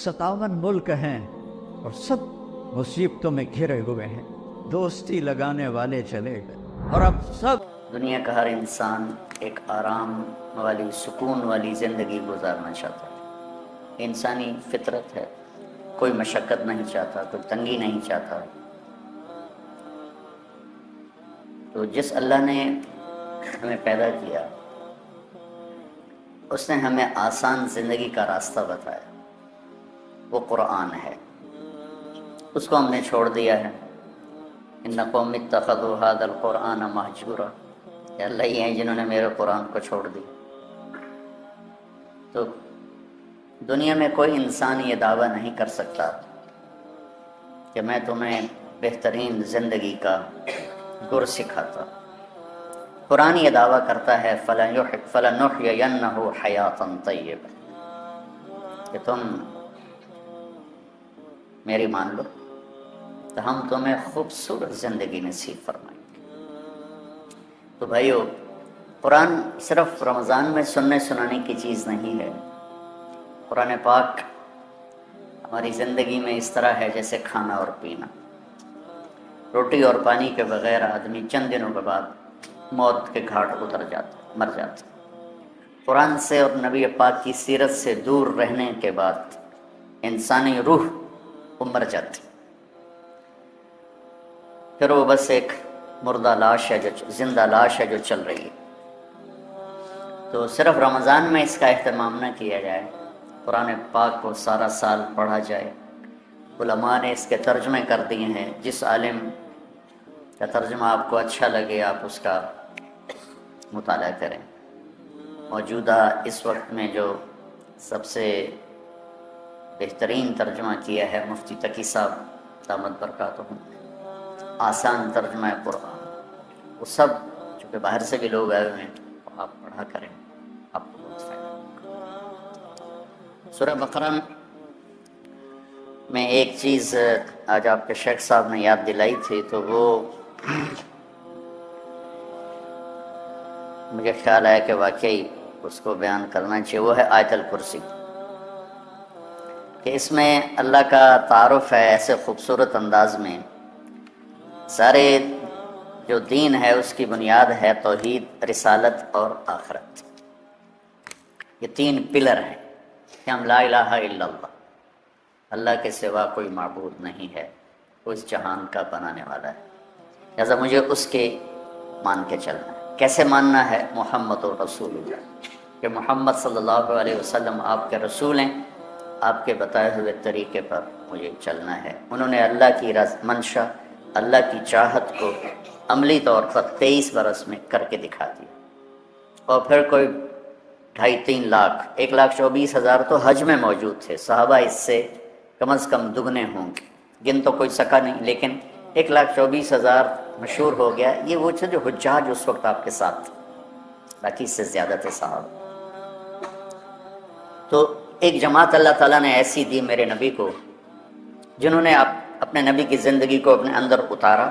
Speaker 1: 57 ملک ہیں اور سب مصیبتوں میں گھرے ہوئے ہیں، دوستی لگانے والے چلے گئے، اور اب سب
Speaker 2: دنیا کا ہر انسان ایک آرام والی، سکون والی زندگی گزارنا چاہتا ہے، انسانی فطرت ہے، کوئی مشقت نہیں چاہتا، کوئی تنگی نہیں چاہتا۔ تو جس اللہ نے ہمیں پیدا کیا، اس نے ہمیں آسان زندگی کا راستہ بتایا، وہ قرآن ہے، اس کو ہم نے چھوڑ دیا ہے۔ ان قوم اتخذوا هذا القرآن مہجورا، کہ اللہ ہی ہیں جنہوں نے میرے قرآن کو چھوڑ دیا۔ تو دنیا میں کوئی انسان یہ دعویٰ نہیں کر سکتا کہ میں تمہیں بہترین زندگی کا گر سکھاتا۔ قرآن یہ دعویٰ کرتا ہے فَلَنُحْيِيَنَّهُ حَيَاةً طَيِّبَةً، کہ تم میری مان لو تو ہم تمہیں خوبصورت زندگی نصیب فرمائیں گے۔ تو بھائیو، قرآن صرف رمضان میں سننے سنانے کی چیز نہیں ہے۔ قرآن پاک ہماری زندگی میں اس طرح ہے جیسے کھانا اور پینا، روٹی اور پانی کے بغیر آدمی چند دنوں کے بعد موت کے گھاٹ اتر جاتا، مر جاتا۔ قرآن سے اور نبی پاک کی سیرت سے دور رہنے کے بعد انسانی روح مر جاتی، پھر وہ بس ایک مردہ لاش ہے، جو زندہ لاش ہے جو چل رہی ہے۔ تو صرف رمضان میں اس کا اہتمام نہ کیا جائے، قرآن پاک کو سارا سال پڑھا جائے۔ علماء نے اس کے ترجمے کر دیے ہیں، جس عالم کا ترجمہ آپ کو اچھا لگے آپ اس کا مطالعہ کریں۔ موجودہ اس وقت میں جو سب سے بہترین ترجمہ کیا ہے مفتی تقی صاحب دامت برکاتہم، آسان ترجمہ قرآن، وہ سب چونکہ باہر سے بھی لوگ آئے ہوئے ہیں، وہ آپ پڑھا کریں، آپ کو بہت فائدہ ہوگا۔ سورہ بقرہ میں ایک چیز آج آپ کے شیخ صاحب نے یاد دلائی تھی، تو وہ مجھے خیال آیا کہ واقعی اس کو بیان کرنا چاہیے، وہ ہے آیت الکرسی۔ کہ اس میں اللہ کا تعارف ہے ایسے خوبصورت انداز میں. سارے جو دین ہے اس کی بنیاد ہے توحید، رسالت اور آخرت. یہ تین پلر ہیں کہ ہم لا الہ الا اللہ، اللہ کے سوا کوئی معبود نہیں ہے، وہ اس جہان کا بنانے والا ہے، لہذا مجھے اس کے مان کے چلنا ہے. کیسے ماننا ہے؟ محمد رسول اللہ، کہ محمد صلی اللہ علیہ وسلم آپ کے رسول ہیں، آپ کے بتائے ہوئے طریقے پر مجھے چلنا ہے. انہوں نے اللہ کی منشا، اللہ کی چاہت کو عملی طور پر 23 برس میں کر کے دکھا دیا. اور پھر کوئی 2.5-3 لاکھ 1,24,000 تو حج میں موجود تھے. صحابہ اس سے کم از کم دگنے ہوں گے، گن تو کوئی سکا نہیں، لیکن 1,24,000 مشہور ہو گیا. یہ وہ تھے جو حجاج اس وقت آپ کے ساتھ تھے، باقی اس سے زیادہ تھے صحابہ. تو ایک جماعت اللہ تعالیٰ نے ایسی دی میرے نبی کو، جنہوں نے اپنے نبی کی زندگی کو اپنے اندر اتارا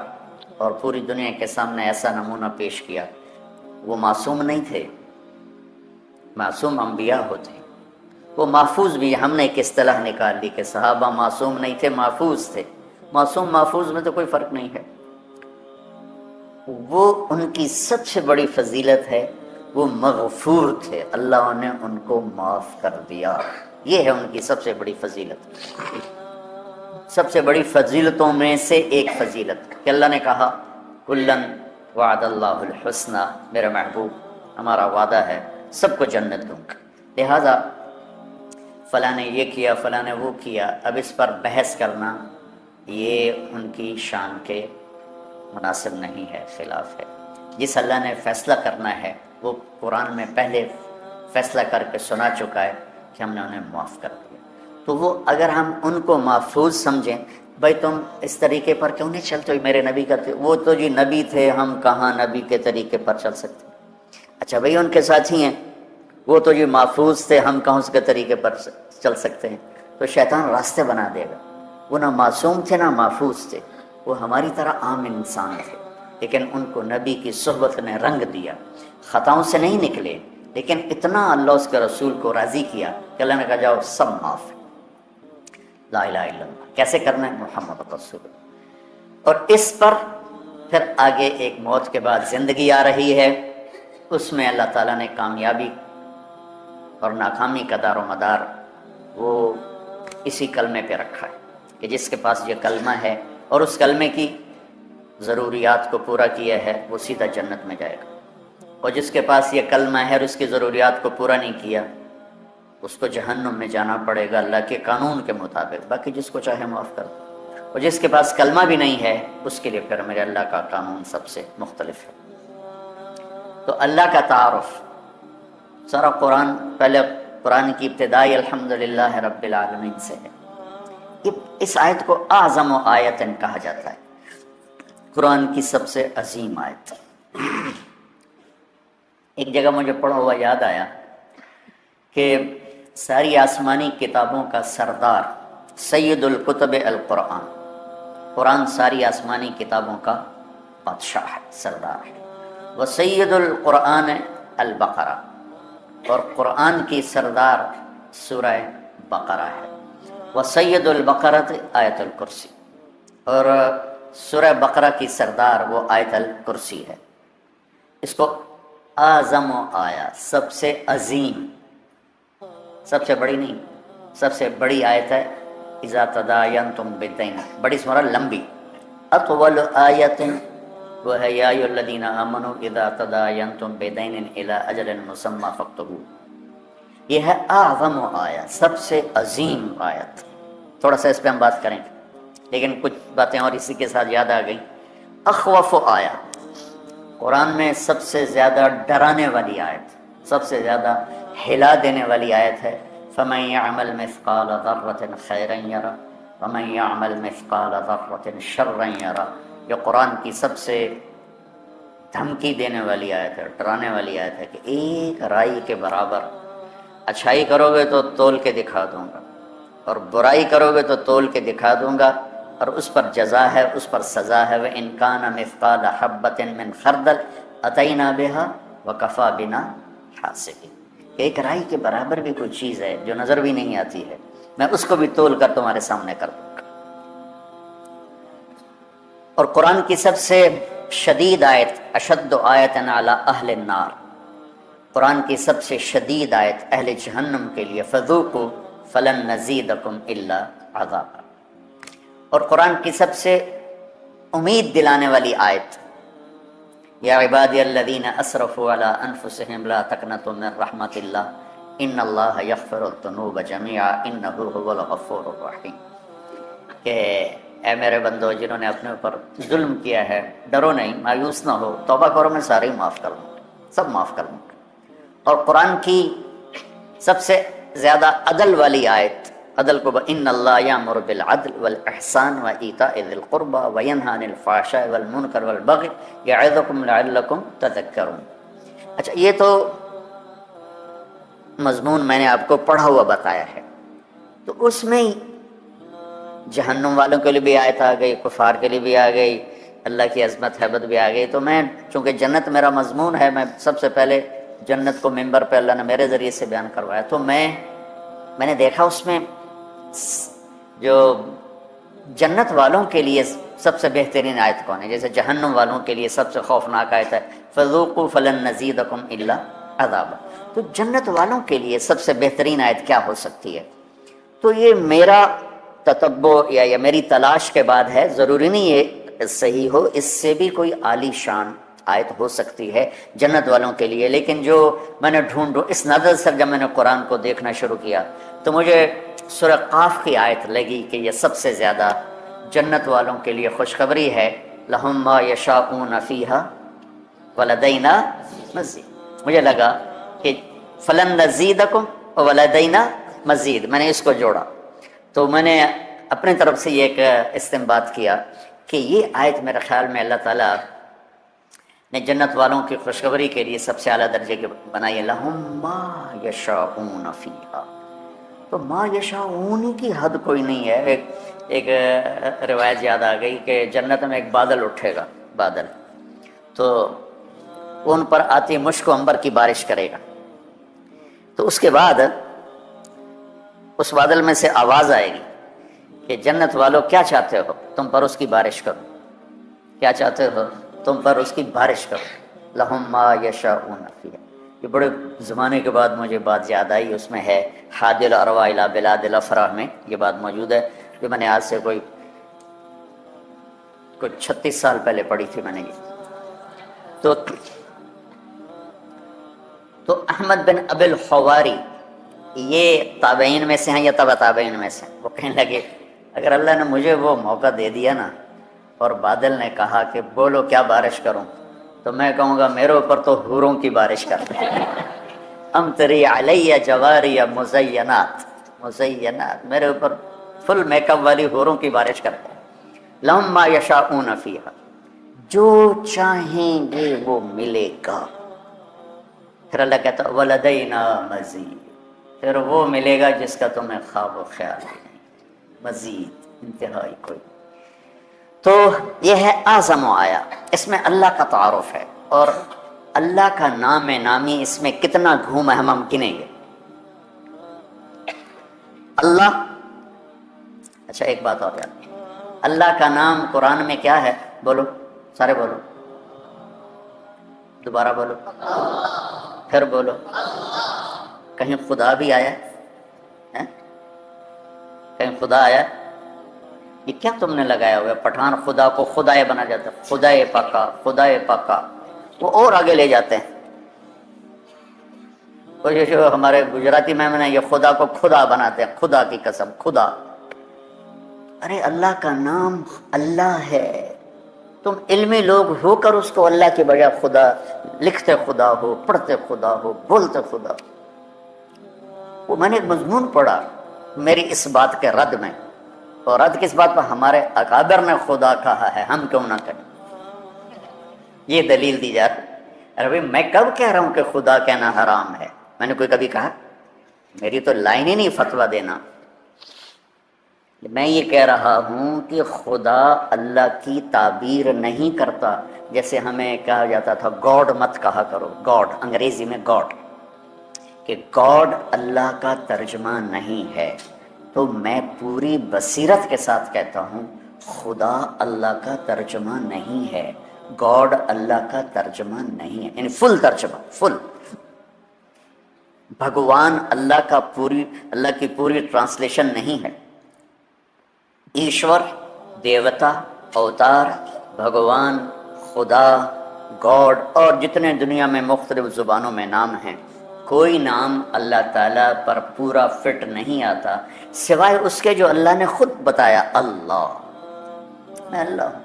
Speaker 2: اور پوری دنیا کے سامنے ایسا نمونہ پیش کیا. وہ معصوم نہیں تھے، معصوم انبیاء ہوتے ہیں. وہ محفوظ بھی، ہم نے ایک اصطلاح نکال لی کہ صحابہ معصوم نہیں تھے، محفوظ تھے. معصوم محفوظ میں تو کوئی فرق نہیں ہے. وہ ان کی سب سے بڑی فضیلت ہے، وہ مغفور تھے، اللہ نے ان کو معاف کر دیا. یہ ہے ان کی سب سے بڑی فضیلت. سب سے بڑی فضیلتوں میں سے ایک فضیلت کہ اللہ نے کہا کلن وعد اللہ الحسنہ، میرا محبوب ہمارا وعدہ ہے سب کو جنت دوں گا. لہذا فلاں نے یہ کیا، فلاں نے وہ کیا، اب اس پر بحث کرنا یہ ان کی شان کے مناسب نہیں ہے، خلاف ہے. جس اللہ نے فیصلہ کرنا ہے وہ قرآن میں پہلے فیصلہ کر کے سنا چکا ہے کہ ہم نے انہیں معاف کر دیا. تو وہ اگر ہم ان کو محفوظ سمجھیں، بھائی تم اس طریقے پر کیوں نہیں چلتے؟ میرے نبی کا وہ تو جی نبی تھے، ہم کہاں نبی کے طریقے پر چل سکتے؟ اچھا بھائی ان کے ساتھی ہیں، وہ تو جی محفوظ تھے، ہم کہاں اس کے طریقے پر چل سکتے ہیں؟ تو شیطان راستے بنا دے گا. وہ نہ معصوم تھے نہ محفوظ تھے، وہ ہماری طرح عام انسان تھے، لیکن ان کو نبی کی صحبت نے رنگ دیا. خطاؤں سے نہیں نکلے، لیکن اتنا اللہ اس کے رسول کو راضی کیا کہ اللہ نے کہا جاؤ سب معاف ہے. لا الہ الا اللہ کیسے کرنا ہے؟ محمد رسول اللہ. اور اس پر پھر آگے ایک موت کے بعد زندگی آ رہی ہے، اس میں اللہ تعالیٰ نے کامیابی اور ناکامی کا دار و مدار وہ اسی کلمے پہ رکھا ہے کہ جس کے پاس یہ کلمہ ہے اور اس کلمے کی ضروریات کو پورا کیا ہے وہ سیدھا جنت میں جائے گا، اور جس کے پاس یہ کلمہ ہے اور اس کی ضروریات کو پورا نہیں کیا اس کو جہنم میں جانا پڑے گا اللہ کے قانون کے مطابق. باقی جس کو چاہے معاف کر دو. اور جس کے پاس کلمہ بھی نہیں ہے اس کے لیے پھر میرے اللہ کا قانون سب سے مختلف ہے. تو اللہ کا تعارف سارا قرآن، پہلے قرآن کی ابتدائی الحمدللہ رب العالمین سے ہے. اس آیت کو اعظم و آیت کہا جاتا ہے، قرآن کی سب سے عظیم آیت. ایک جگہ مجھے پڑھا ہوا یاد آیا کہ ساری آسمانی کتابوں کا سردار سید الکتب القرآن، قرآن ساری آسمانی کتابوں کا بادشاہ ہے، سردار ہے. وہ سید القرآن البقرہ، اور قرآن کی سردار سورہ بقرہ ہے. وہ سید البقرۃ آیت الکرسی، اور سورہ بقرہ کی سردار وہ آیت الکرسی ہے. اس کو اعظم و آیا، سب سے عظیم، سب سے بڑی نہیں، سب سے بڑی آیت ہے اذا تداینتم بدین، بڑی سورہ لمبی. اطول آیت وہ ہے یا ایھا الذین آمنوا اذا تداینتم بدین الی اجل مسمی فاکتبوہ. یہ ہے اعظم و آیت، سب سے عظیم آیت. تھوڑا سا اس پہ ہم بات کریں گے، لیکن کچھ باتیں اور اسی کے ساتھ یاد آ گئی. اخوف آیت، قرآن میں سب سے زیادہ ڈرانے والی آیت، سب سے زیادہ ہلا دینے والی آیت ہے فَمَن يَعْمَلْ مِثْقَالَ ذَرَّةٍ خَيْرًا يَرَهُ وَمَن يَعْمَلْ مِثْقَالَ ذَرَّةٍ شَرًّا يَرَهُ. یہ قرآن کی سب سے دھمکی دینے والی آیت ہے، ڈرانے والی آیت ہے کہ ایک رائی کے برابر اچھائی کرو گے تو تول کے دکھا دوں گا، اور برائی کرو گے تو تول کے دکھا دوں گا، اور اس پر جزا ہے، اس پر سزا ہے. وَإِن كَانَ مِثْقَالَ حَبَّةٍ مِّنْ خَرْدَلٍ أَتَيْنَا بِهَا وَكَفَىٰ بِنَا حَاسِبِينَ. ایک رائی کے برابر بھی کوئی چیز ہے جو نظر بھی نہیں آتی ہے، میں اس کو بھی تول کر تمہارے سامنے کر دوں گا۔ اور قرآن کی سب سے شدید آیت، اشد آیت علی اہل النار، قرآن کی سب سے شدید آیت اہل جہنم کے لیے، فذوقوا فلن نزیدکم الا عذابا، اور قرآن کی سب سے امید دلانے والی آیت، یا عبادی الذین اسرفوا علی انفسہم لا تقنطوا من رحمت اللہ ان اللہ یغفر الذنوب جميعا انہ هو الغفور الرحیم، کہ اے میرے بندو جنہوں نے اپنے اوپر ظلم کیا ہے، ڈرو نہیں، مایوس نہ ہو، توبہ کرو، میں سارے ہی معاف کر دوں گا، سب معاف کر دوں گا۔ اور قرآن کی سب سے زیادہ عدل والی آیت، عدل کو ان اللہ یامر بالعدل والاحسان وایتاء ذی القربى وینہی عن الفحشاء والمنکر والبغی یعظکم لعلکم تذکرون۔ اچھا، یہ تو مضمون میں نے آپ کو پڑھا ہوا بتایا ہے، تو اس میں جہنم والوں کے لیے بھی آیت آ گئی، کفار کے لیے بھی آ گئی، اللہ کی عظمت ہیبت بھی آ گئی۔ تو میں چونکہ جنت میرا مضمون ہے، میں سب سے پہلے جنت کو ممبر پہ اللہ نے میرے ذریعے سے بیان کروایا، تو میں نے دیکھا اس میں جو جنت والوں کے لیے سب سے بہترین آیت کون ہے؟ جیسے جہنم والوں کے لیے سب سے خوفناک آیت ہے فذوقوا فلن نزیدکم الا عذابا، تو جنت والوں کے لیے سب سے بہترین آیت کیا ہو سکتی ہے؟ تو یہ میرا تتبع یا میری تلاش کے بعد ہے، ضروری نہیں یہ صحیح ہو، اس سے بھی کوئی عالی شان آیت ہو سکتی ہے جنت والوں کے لیے، لیکن جو میں نے ڈھونڈو اس نظر سے جب میں نے قرآن کو دیکھنا شروع کیا تو مجھے سورہ قاف کی آیت لگی کہ یہ سب سے زیادہ جنت والوں کے لیے خوشخبری ہے، لہم ما یشاءون فیہا ولدینا مزید۔ مجھے لگا کہ فلن نزیدکم ولدینا مزید، میں نے اس کو جوڑا، تو میں نے اپنی طرف سے یہ ایک استنباط کیا کہ یہ آیت میرے خیال میں اللہ تعالیٰ نے جنت والوں کی خوشخبری کے لیے سب سے اعلیٰ درجے کی بنائی ہے، لہم ما یشاءون فیہا، تو ما یشاءون کی حد کوئی نہیں ہے۔ ایک روایت یاد آ گئی کہ جنت میں ایک بادل اٹھے گا، بادل، تو ان پر آتی مشک و عنبر کی بارش کرے گا، تو اس کے بعد اس بادل میں سے آواز آئے گی کہ جنت والو کیا چاہتے ہو؟ تم پر اس کی بارش کرو، کیا چاہتے ہو؟ تم پر اس کی بارش کرو، لہم ما یشاءون فیہا۔ یہ بڑے زمانے کے بعد مجھے بات یاد آئی، اس میں ہے حادی الارواح الی بلاد الافراح میں یہ بات موجود ہے، کہ میں نے آج سے کوئی 36 سال پہلے پڑھی تھی میں نے یہ۔ تو احمد بن ابی الحواری یہ تابعین میں سے ہیں یا تبع تابعین میں سے، وہ کہنے لگے اگر اللہ نے مجھے وہ موقع دے دیا نا اور بادل نے کہا کہ بولو کیا بارش کروں، تو میں کہوں گا میرے اوپر تو حوروں کی بارش کر دیں، امطری علی جواری مزینات، مزینات، میرے اوپر فل میک اپ والی حوروں کی بارش کر دیں، لہم ما یشاءون فیہا، جو چاہیں گے وہ ملے گا۔ پھر اللہ کہتا ولدینا مزید، پھر وہ ملے گا جس کا تمہیں خواب و خیال ہی نہیں، مزید، انتہائی کوئی۔ تو یہ ہے اعظم آیا، اس میں اللہ کا تعارف ہے، اور اللہ کا نام نامی اس میں کتنا گھوم ہے ہم گنیں گے۔ اللہ، اچھا ایک بات اور یاد، اللہ کا نام قرآن میں کیا ہے؟ بولو سارے بولو، دوبارہ بولو، پھر بولو، کہیں خدا بھی آیا ہے؟ کہیں خدا آیا؟ یہ کیا تم نے لگایا ہوا ہے؟ پٹھان خدا کو خدا بنا جاتا ہے، خدا پاکا، خدا پاکا، وہ اور آگے لے جاتے ہیں۔ جو ہمارے گجراتی میں نے یہ خدا کو خدا بناتے ہیں، خدا کی قسم، خدا۔ ارے اللہ کا نام اللہ ہے، تم علمی لوگ ہو کر اس کو اللہ کے بجائے خدا لکھتے، خدا ہو، پڑھتے خدا ہو، بولتے خدا ہو۔ وہ میں نے ایک مضمون پڑھا میری اس بات کے رد میں، اور رد کس بات پر؟ ہمارے اکابر نے خدا کہا ہے، ہم کیوں نہ کریں؟ یہ دلیل دی جاتی۔ ارے بھائی میں کب کہہ رہا ہوں کہ خدا کہنا حرام ہے؟ میں نے کوئی کبھی کہا؟ میری تو لائن ہی نہیں فتویٰ دینا۔ میں یہ کہہ رہا ہوں کہ خدا اللہ کی تعبیر نہیں کرتا، جیسے ہمیں کہا جاتا تھا گاڈ مت کہا کرو، گاڈ انگریزی میں گاڈ، کہ گاڈ اللہ کا ترجمہ نہیں ہے، تو میں پوری بصیرت کے ساتھ کہتا ہوں خدا اللہ کا ترجمہ نہیں ہے، گاڈ اللہ کا ترجمہ نہیں ہے، یعنی فل ترجمہ، فل بھگوان اللہ کی پوری ٹرانسلیشن نہیں ہے۔ ایشور، دیوتا، اوتار، بھگوان، خدا، گاڈ اور جتنے دنیا میں مختلف زبانوں میں نام ہیں، کوئی نام اللہ تعالیٰ پر پورا فٹ نہیں آتا سوائے اس کے جو اللہ نے خود بتایا، اللہ، میں اللہ ہوں۔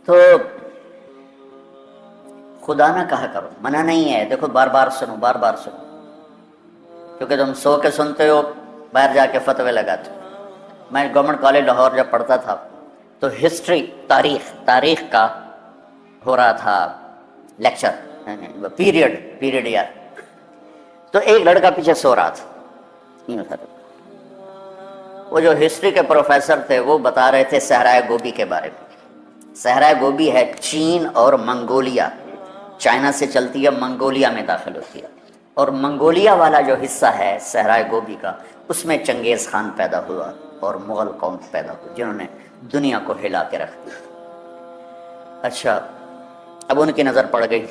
Speaker 2: تو خدا نہ کہا کرو، منع نہیں ہے، دیکھو بار بار سنو، بار بار سنو، کیونکہ تم سو کے سنتے ہو، باہر جا کے فتوے لگاتے ہو۔ میں گورنمنٹ کالج لاہور جب پڑھتا تھا تو ہسٹری، تاریخ کا ہو رہا تھا لیکچر، پیریڈ یار، تو ایک لڑکا پیچھے سو رہا تھا، وہ جو ہسٹری کے پروفیسر تھے وہ بتا رہے تھے صحرائے گوبی کے بارے میں۔ صحرائے گوبی ہے چین اور منگولیا، چائنا سے چلتی ہے، منگولیا میں داخل ہوتی ہے، اور منگولیا والا جو حصہ ہے صحرائے گوبی کا، اس میں چنگیز خان پیدا ہوا اور مغل قوم پیدا ہوئی جنہوں نے دنیا کو ہلا کے رکھ دیا۔ اچھا، اب ان کی نظر پڑ گئی،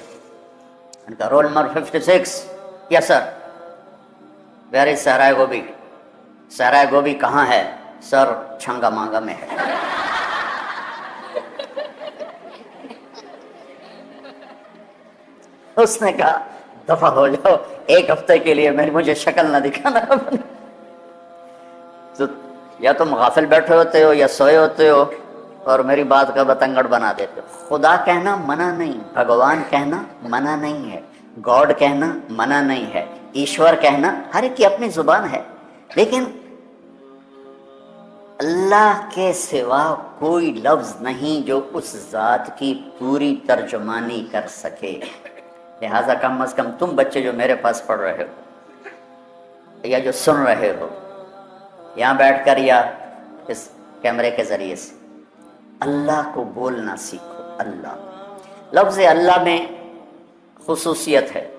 Speaker 2: ان کا roll number 56، yes sir, where is صحرائے گوبی؟ صحرائے گوبی کہاں ہے سر؟ چھنگا مانگا میں ہے۔ اس نے کہا دفع ہو جاؤ، ایک ہفتے کے لیے مجھے شکل نہ دکھانا۔ تو یا تم غافل بیٹھے ہوتے ہو یا سوئے ہوتے ہو اور میری بات کا بتنگڑ بنا دیتے ہو۔ خدا کہنا منع نہیں، بھگوان کہنا منع نہیں ہے، گاڈ کہنا منع نہیں ہے، ایشور کہنا، ہر ایک کی اپنی زبان ہے، لیکن اللہ کے سوا کوئی لفظ نہیں جو اس ذات کی پوری ترجمانی کر سکے۔ لہٰذا کم از کم تم بچے جو میرے پاس پڑھ رہے ہو یا جو سن رہے ہو یہاں بیٹھ کر یا اس کیمرے کے ذریعے سے، اللہ کو بولنا سیکھو۔ اللہ، لفظ اللہ میں خصوصیت ہے،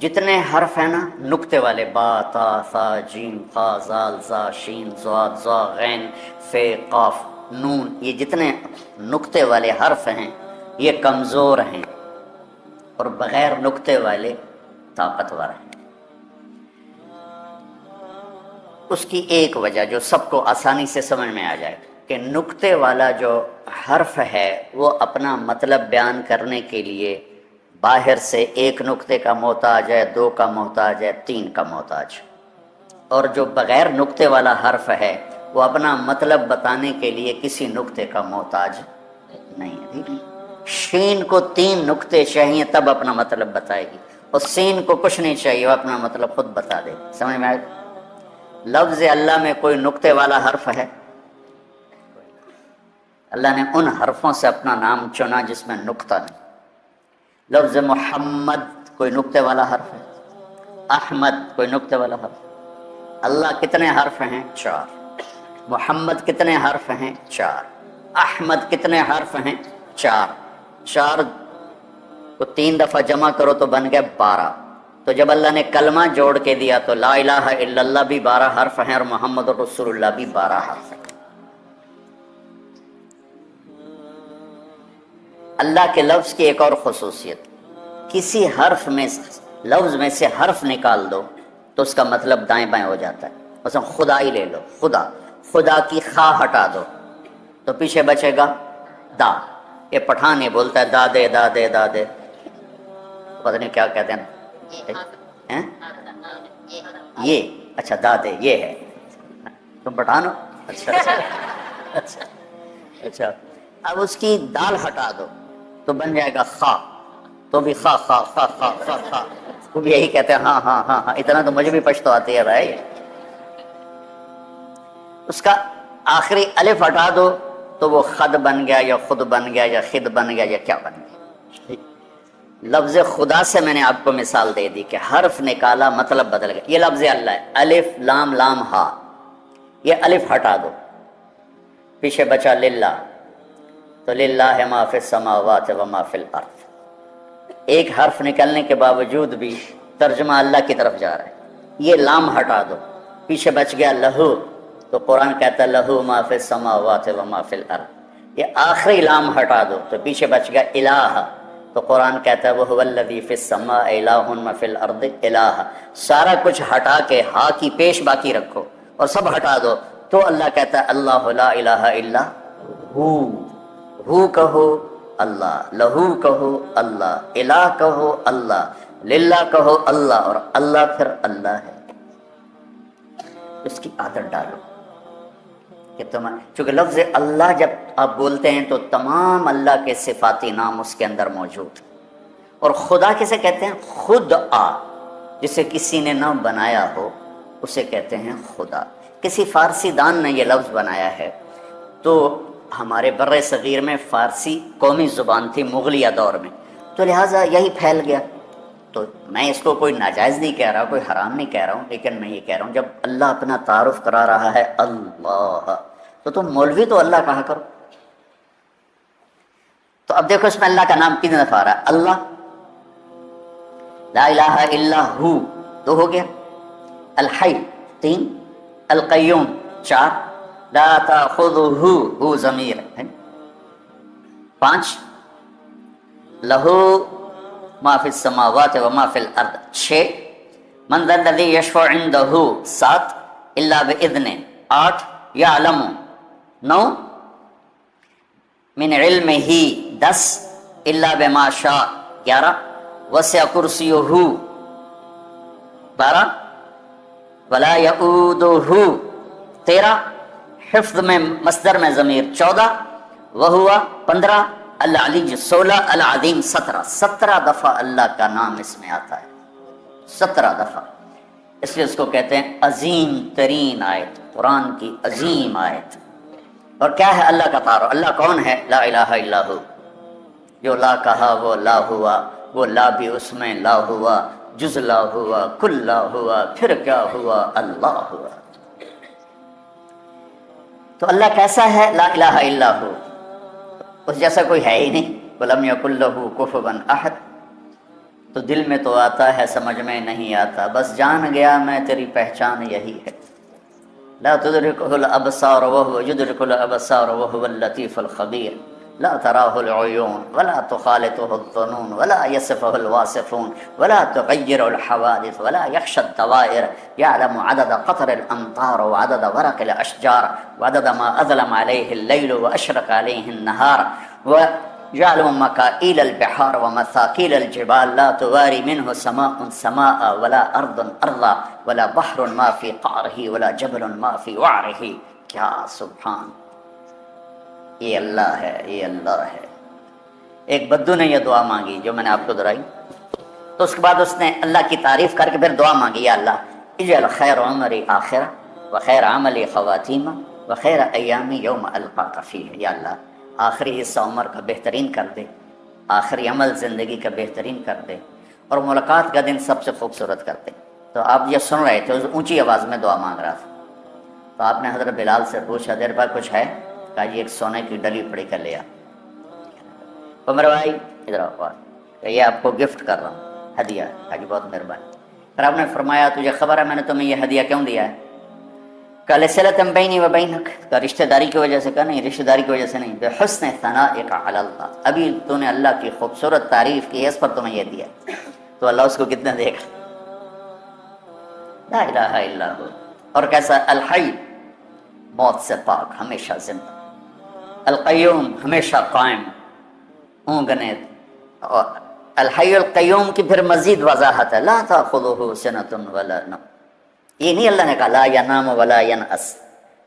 Speaker 2: جتنے حرف ہیں نا نقطے والے، با، تا، ثا، جیم، خا، زال، زا، شین، ضاد، ظا، غین، فے، قاف، نون، یہ جتنے نقطے والے حرف ہیں یہ کمزور ہیں اور بغیر نقطے والے طاقتور ہیں۔ اس کی ایک وجہ جو سب کو آسانی سے سمجھ میں آ جائے کہ نقطے والا جو حرف ہے وہ اپنا مطلب بیان کرنے کے لیے باہر سے ایک نقطے کا محتاج ہے، دو کا محتاج ہے، تین کا محتاج، اور جو بغیر نقطے والا حرف ہے وہ اپنا مطلب بتانے کے لیے کسی نقطے کا محتاج نہیں ہے۔ ٹھیک ہے، شین کو 3 نقطے چاہیے تب اپنا مطلب بتائے گی، اور سین کو کچھ نہیں چاہیے، وہ اپنا مطلب خود بتا دے۔ سمجھ میں آئے؟ لفظ اللہ میں کوئی نقطے والا حرف ہے؟ اللہ نے ان حرفوں سے اپنا نام چنا جس میں نقطہ نہیں۔ لفظ محمد کوئی نقطے والا حرف ہے؟ احمد کوئی نقطے والا حرف؟ اللہ کتنے حرف ہیں؟ 4۔ محمد کتنے حرف ہیں؟ 4۔ احمد کتنے حرف ہیں؟ 4۔ 4 کو 3 دفعہ جمع کرو تو بن گئے 12۔ تو جب اللہ نے کلمہ جوڑ کے دیا تو لا الہ الا اللہ بھی 12 حرف ہیں اور محمد رسول اللہ بھی 12 حرف ہیں۔ اللہ کے لفظ کی ایک اور خصوصیت، کسی حرف میں، لفظ میں سے حرف نکال دو تو اس کا مطلب دائیں بائیں ہو جاتا ہے۔ مثلا خدا ہی لے لو، خدا کی خا ہٹا دو تو پیچھے بچے گا دا۔ یہ پٹھان یہ بولتا ہے دادے دادے دادے، پتہ نہیں کیا کہتے ہیں، یہ اچھا دادے یہ ہے، تم پٹھان ہو؟ اچھا اچھا اچھا، اب اس کی دال ہٹا دو تو بن جائے گا خا، تو بھی خا خا خا خا خا خا، وہ بھی یہی کہتے ہیں ہاں ہاں ہاں ہاں، اتنا تو مجھے بھی پشتو آتی ہے بھائی۔ اس کا آخری الف ہٹا دو تو وہ خد بن گیا یا خود بن گیا یا خد بن گیا یا کیا بن گیا۔ لفظ خدا سے میں نے آپ کو مثال دے دی کہ حرف نکالا مطلب بدل گیا۔ یہ لفظ اللہ ہے، الف لام لام ہا، یہ الف ہٹا دو پیچھے بچا للہ، تو للہ ما فی السماوات و ما فی الارض۔ ایک حرف نکلنے کے باوجود بھی ترجمہ اللہ کی طرف جا رہا ہے۔ یہ لام ہٹا دو، پیچھے بچ گیا لہو، تو قرآن کہتا ہے لہو ما فی السماوات و ما فی الارض۔ یہ آخری لام ہٹا دو تو پیچھے بچ گیا الہ، تو قرآن کہتا ہے وہو الذی فی السماء الہ و فی الارض الہ۔ سارا کچھ ہٹا کے ہا کی پیش باقی رکھو اور سب ہٹا دو، تو اللہ کہتا ہے اللہ لا الہ الا ہو کہو اللہ، لہو کہو اللہ، الہ کہو اللہ، للہ کہو اللہ، اور اللہ پھر اللہ ہے۔ اس کی عادت ڈالو کہ چونکہ لفظ اللہ جب آپ بولتے ہیں تو تمام اللہ کے صفاتی نام اس کے اندر موجود۔ اور خدا کسے کہتے ہیں؟ خود آ، جسے کسی نے نہ بنایا ہو اسے کہتے ہیں خدا۔ کسی فارسی دان نے یہ لفظ بنایا ہے، تو ہمارے بر صغیر میں فارسی قومی زبان تھی مغلیہ دور میں، تو لہٰذا یہی پھیل گیا۔ تو میں اس کو کوئی ناجائز نہیں کہہ رہا، کوئی حرام نہیں کہہ رہا ہوں، لیکن میں یہ کہہ رہا ہوں جب اللہ اپنا تعارف کرا رہا ہے اللہ، تو تم مولوی تو اللہ کہا کرو۔ تو اب دیکھو اس میں اللہ کا نام کتنے دفعہ آ رہا ہے؟ اللہ، لا الہ الا ہو، دو ہو گیا، الحی تین، القیوم چار، لا تاخذہ ہو ضمیر ہے پانچ، لہو ما فی السماوات و ما فی الارض چھ، من ذا الذی یشفع عندہ سات، الا باذنہ آٹھ، یعلم نو، من علمہ دس، الا بما شاء گیارہ، وسع کرسیہ بارہ، ولا یؤودہ تیرہ، حفظ میں مصدر میں ضمیر چودہ، وہوا پندرہ، العلی سولہ، العظیم سترہ۔ 17 دفعہ اللہ کا نام اس میں آتا ہے، 17 دفعہ۔ اس لیے اس کو کہتے ہیں عظیم ترین آیت، قرآن کی عظیم آیت۔ اور کیا ہے اللہ کا تعارف؟ اللہ کون ہے؟ لا الہ الا ہو، جو لا کہا وہ لا ہوا، وہ لا بھی اس میں لا ہوا، جز لا ہوا، کل لا ہوا، پھر کیا ہوا؟ اللہ ہوا۔ تو اللہ کیسا ہے؟ لا الہ الا ہو، اس جیسا کوئی ہے ہی نہیں۔ وَلَمْ يَكُنْ لَهُ كُفُوًا أَحَدٌ، تو دل میں تو آتا ہے، سمجھ میں نہیں آتا، بس جان گیا میں تیری پہچان یہی ہے۔ لا تدركه الابصار وهو يدرك الابصار وهو اللطيف الخبير، لا تراه العيون ولا تخالطه الظنون ولا يصفه الواصفون ولا تغير الحوادث ولا يخشى الدوائر، يعلم عدد قطر الامطار وعدد ورق الاشجار وعدد ما اظلم عليه الليل واشرق عليه النهار، ويعلم مكائيل البحار ومثاقيل الجبال، لا تواري منه سماء سماء ولا ارض ارضا ولا بحر ما في قعره ولا جبل ما في وعره۔ کیا سبحان، یہ اللہ ہے، یہ اللہ ہے۔ ایک بدو نے یہ دعا مانگی جو میں نے آپ کو دہرائی، تو اس کے بعد اس نے اللہ کی تعریف کر کے پھر دعا مانگی، یا اللہ اجعل خیر عمری آخرہ وخیر عملی خواتیمہ وخیر ایامی یوم القاک فیہ، یا اللہ آخری حصہ عمر کا بہترین کر دے، آخری عمل زندگی کا بہترین کر دے، اور ملاقات کا دن سب سے خوبصورت کر دے۔ تو آپ یہ سن رہے تھے، اونچی آواز میں دعا مانگ رہا تھا، تو آپ نے حضرت بلال سے پوچھا دیر بعد کچھ ہے؟ کہا جی ایک سونے کی ڈلی پڑی کر لیا۔ تو میرے بھائی ادھر آؤ، کہ یہ آپ کو گفٹ کر رہا ہوں، ہدیہ۔ کہا جی بہت مہربانی۔ پھر آپ نے فرمایا تجھے خبر ہے میں نے تمہیں یہ ہدیہ کیوں دیا ہے؟ کہ لصلۃ بینی و بینک، کا رشتہ داری کی وجہ سے؟ کہا نہیں، رشتہ داری کی وجہ سے نہیں، بحسن ثنائک علی اللہ، ابھی تو نے اللہ کی خوبصورت تعریف کی ہے، اس پر تمہیں یہ دیا۔ تو اللہ اس کو کتنا دے گا؟ لا الہ الا ہو۔ اور کیسا؟ الحی، موت سے پاک، ہمیشہ زندہ، القیوم، ہمیشہ قائم، اونگنے، اور الحی القیوم کی پھر مزید وضاحت ہے، لا تاخذہ سنۃ ولا نوم۔ یہ نہیں اللہ نے کہا لا ینام ولا ینعس،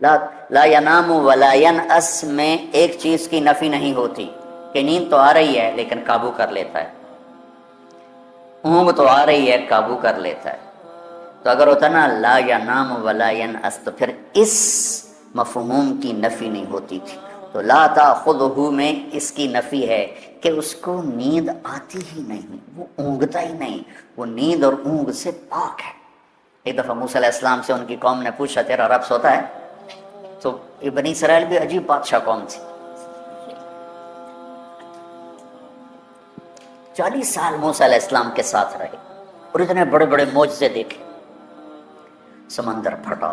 Speaker 2: لا ینام ولا ینعس میں ایک چیز کی نفی نہیں ہوتی کہ نیند تو آ رہی ہے لیکن قابو کر لیتا ہے، اونگ تو آ رہی ہے قابو کر لیتا ہے۔ تو اگر ہوتا نا لا ینام ولا ینعس تو پھر اس مفہوم کی نفی نہیں ہوتی تھی۔ تو لا تاخذہ میں اس کی نفی ہے کہ اس کو نیند آتی ہی نہیں، وہ اونگتا ہی نہیں، وہ نیند اور اونگ سے پاک ہے۔ ایک دفعہ موسیٰ علیہ السلام سے ان کی قوم نے پوچھا تیرا رب سوتا ہے؟ تو یہ بنی اسرائیل بھی عجیب بادشاہ قوم تھی، 40 سال موسیٰ علیہ السلام کے ساتھ رہے اور اتنے بڑے بڑے معجزے دیکھے، سمندر پھٹا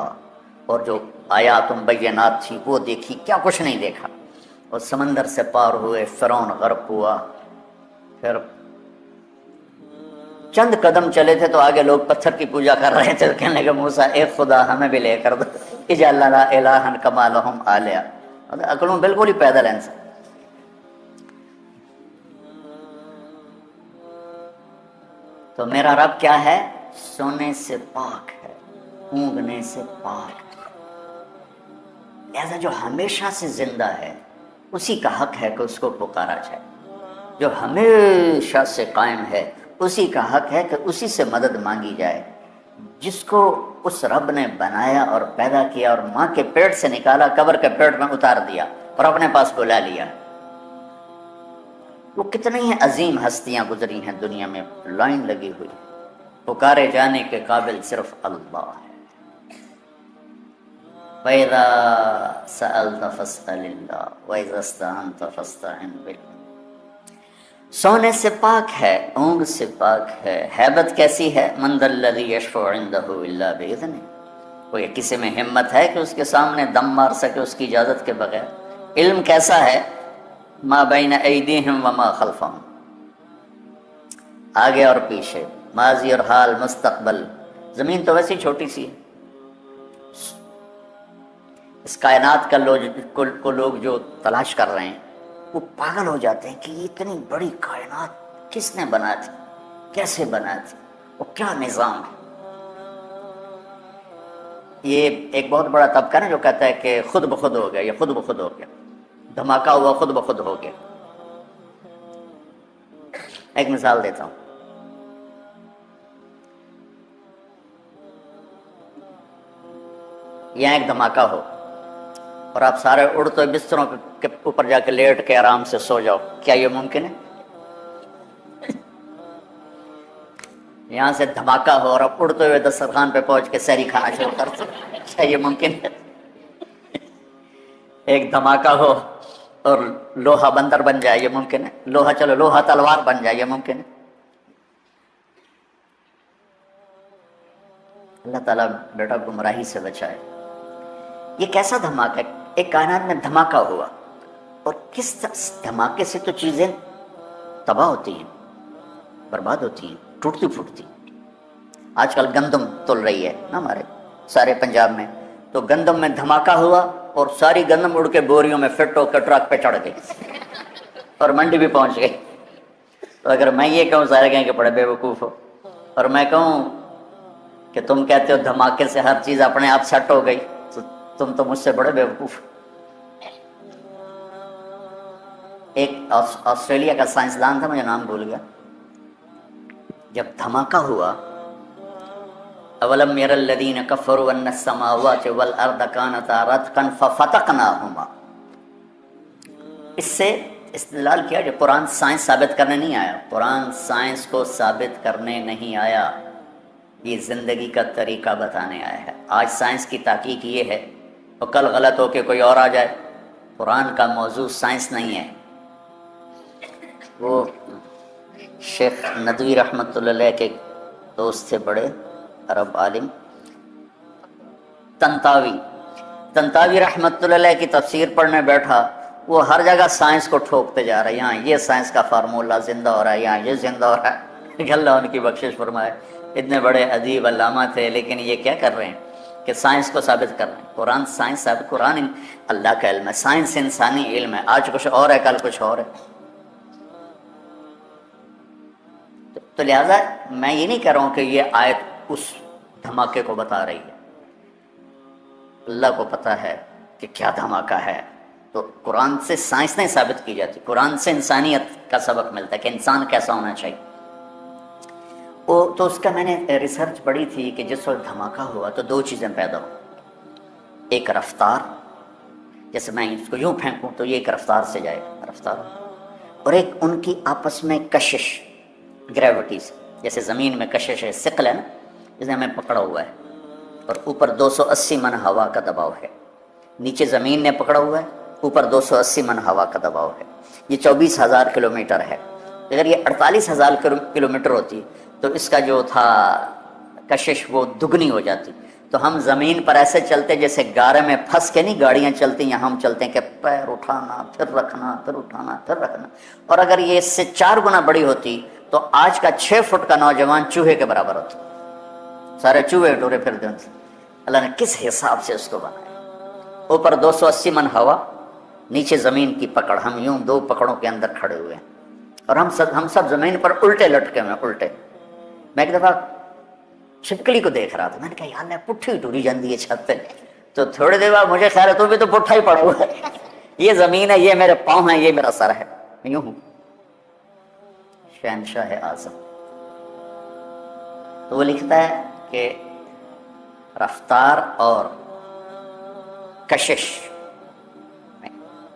Speaker 2: اور جو آیات بینات تھی وہ دیکھی، کیا کچھ نہیں دیکھا، اور سمندر سے پار ہوئے، فرعون غرق ہوا۔ پھر چند قدم چلے تھے تو آگے لوگ پتھر کی پوجا کر رہے تھے، کہنے لگے موسیٰ ایک خدا ہمیں بھی لے کر دو، اجعل لنا الہا کما لہم آلیہ۔ عقلوں بالکل ہی پیدل انسان۔ تو میرا رب کیا ہے؟ سونے سے پاک ہے، اونگنے سے پاک ہے، لہذا جو ہمیشہ سے زندہ ہے اسی کا حق ہے کہ اس کو پکارا جائے، جو ہمیشہ سے قائم ہے اسی کا حق ہے کہ اسی سے مدد مانگی جائے، جس کو اس رب نے بنایا اور پیدا کیا اور ماں کے پیٹ سے نکالا، قبر کے پیٹ میں اتار دیا اور اپنے پاس بلا لیا۔ وہ کتنی ہی عظیم ہستیاں گزری ہیں دنیا میں، لائن لگی ہوئی، پکارے جانے کے قابل صرف اللہ ہے۔ وَإِذَا سَأَلْتَ فَاسْأَلِ اللَّهَ وَإِذَا اسْتَعَنْتَ فَاسْتَعِنْ بِاللَّهِ۔ سونے سے پاک ہے، اونگ سے پاک ہے، ہیبت کیسی ہے؟ مَنْ ذَا الَّذِي يَشْفَعُ عِنْدَهُ إِلَّا بِإِذْنِهِ، کوئی کسی میں ہمت ہے کہ اس کے سامنے دم مار سکے اس کی اجازت کے بغیر؟ علم کیسا ہے؟ ما بین ایدیہم وما خلفہم، آگے اور پیچھے، ماضی اور حال، مستقبل۔ زمین تو ویسی چھوٹی سی ہے، اس کائنات کو لوگ جو تلاش کر رہے ہیں وہ پاگل ہو جاتے ہیں کہ یہ اتنی بڑی کائنات کس نے بنا تھی، کیسے بنا تھی، وہ کیا نظام ہے۔ یہ ایک بہت بڑا طبقہ ہے جو کہتا ہے کہ خود بخود ہو گیا، یہ خود بخود ہو گیا، دھماکہ ہوا خود بخود ہو گیا۔ ایک مثال دیتا ہوں، یہاں ایک دھماکہ ہو اور آپ سارے اڑتے ہوئے بستروں کے اوپر جا کے لیٹ کے آرام سے سو جاؤ، کیا یہ ممکن ہے؟ یہاں سے دھماکہ ہو اور آپ اڑتے ہوئے دسترخوان پہ پہنچ کے سحری کھانا شروع کر دو، کیا یہ ممکن ہے؟ ایک دھماکہ ہو اور لوہا بندر بن جائے، یہ ممکن ہے؟ لوہا چلو لوہا تلوار بن جائے، یہ ممکن ہے؟ اللہ تعالیٰ بیٹا گمراہی سے بچائے۔ یہ کیسا دھماکہ ہے؟ ایک کائنات میں دھماکہ ہوا، اور کس دھماکے سے تو چیزیں تباہ ہوتی ہیں، برباد ہوتی ہیں، ٹوٹتی پھوٹتی۔ آج کل گندم تل رہی ہے نا ہمارے سارے پنجاب میں، تو گندم میں دھماکہ ہوا اور ساری گندم اڑ کے بوریوں میں فٹ ہو کے ٹرک پہ چڑھ گئی اور منڈی بھی پہنچ گئی۔ تو اگر میں یہ کہوں سارے کہیں کہ بڑے بے وقوف ہو، اور میں کہوں کہ تم کہتے ہو دھماکے سے ہر چیز اپنے آپ سیٹ ہو گئی، تو تم تو مجھ سے بڑے بے وقوف۔ ایک آسٹریلیا کا سائنسدان تھا، مجھے نام بھول گیا، جب دھماکہ ہوا، اولم یر الذین کفروا ان السماوات والارض کانتا رتقا ففتقناہما، اس سے استدلال کیا جو قرآن سائنس ثابت کرنے نہیں آیا، قرآن سائنس کو ثابت کرنے نہیں آیا، یہ زندگی کا طریقہ بتانے آیا ہے۔ آج سائنس کی تحقیق یہ ہے، اور کل غلط ہو کے کوئی اور آ جائے۔ قرآن کا موضوع سائنس نہیں ہے۔ وہ شیخ ندوی رحمۃ اللہ علیہ کے دوست تھے، بڑے عرب عالم، تنتاوی رحمۃ اللہ علیہ کی تفسیر پڑھنے بیٹھا، وہ ہر جگہ سائنس کو ٹھوکتے جا رہا ہے، یہاں یہ سائنس کا فارمولہ زندہ ہو رہا ہے، یہاں یہ زندہ ہو رہا ہے۔ اللہ ان کی بخشش فرمائے، اتنے بڑے ادیب علامہ تھے، لیکن یہ کیا کر رہے ہیں کہ سائنس کو ثابت کر رہے ہیں۔ قرآن سائنس ثابت، قرآن اللہ کا علم ہے، سائنس انسانی علم ہے، آج کچھ اور ہے کل کچھ اور ہے۔ تو لہٰذا میں یہ نہیں کہہ رہا ہوں کہ یہ آیت اس دھماکے کو بتا رہی ہے، اللہ کو پتہ ہے کہ کیا دھماکہ ہے۔ تو قرآن سے سائنس نہیں ثابت کی جاتی، قرآن سے انسانیت کا سبق ملتا ہے کہ انسان کیسا ہونا چاہیے۔ تو اس کا میں نے ریسرچ پڑھی تھی کہ جس وقت دھماکہ ہوا تو دو چیزیں پیدا ہو، ایک رفتار، جیسے میں اس کو یوں پھینکوں تو یہ ایک رفتار سے جائے رفتار، اور ایک ان کی آپس میں کشش، گریوٹیز، جیسے زمین میں کشش ہے، ثقل ہے نا، جسے ہمیں پکڑا ہوا ہے، اور اوپر 280 من ہوا کا دباؤ ہے، نیچے زمین نے پکڑا ہوا ہے، اوپر 280 من ہوا کا دباؤ ہے، یہ 24,000 کلومیٹر ہے۔ اگر یہ 48,000 کلومیٹر ہوتی تو اس کا جو تھا کشش وہ دگنی ہو جاتی، تو ہم زمین پر ایسے چلتے جیسے گارے میں پھنس کے نہیں گاڑیاں چلتی ہیں، ہم چلتے ہیں کہ پیر اٹھانا پھر رکھنا پھر اٹھانا پھر رکھنا. اور اگر یہ اس سے 4 گنا بڑی ہوتی تو آج کا 6 فٹ کا نوجوان چوہے کے برابر ہوتا. سارے چوہے ٹورے پھرتے ہیں. اللہ نے کس حساب سے اس کو بنایا. اوپر 280 من ہوا، نیچے زمین کی پکڑ. ہم یوں 2 پکڑوں کے اندر کھڑے ہوئے ہیں اور ہم سب زمین پر الٹے لٹکے ہوئے ہیں، الٹے. میں ایک دفعہ چھپکلی کو دیکھ رہا تھا، میں نے کہا یار پٹھی ٹوری جاندی ہے چھت پہ. تو تھوڑی دیر بعد مجھے خیال ہے تو بھی تو پٹھا ہی پڑا ہوا ہے. یہ زمین ہے، یہ میرے پاؤں ہیں، یہ میرا سر ہے. یوں ہوں شہنشاہ اعظم. تو وہ لکھتا ہے کہ رفتار اور کشش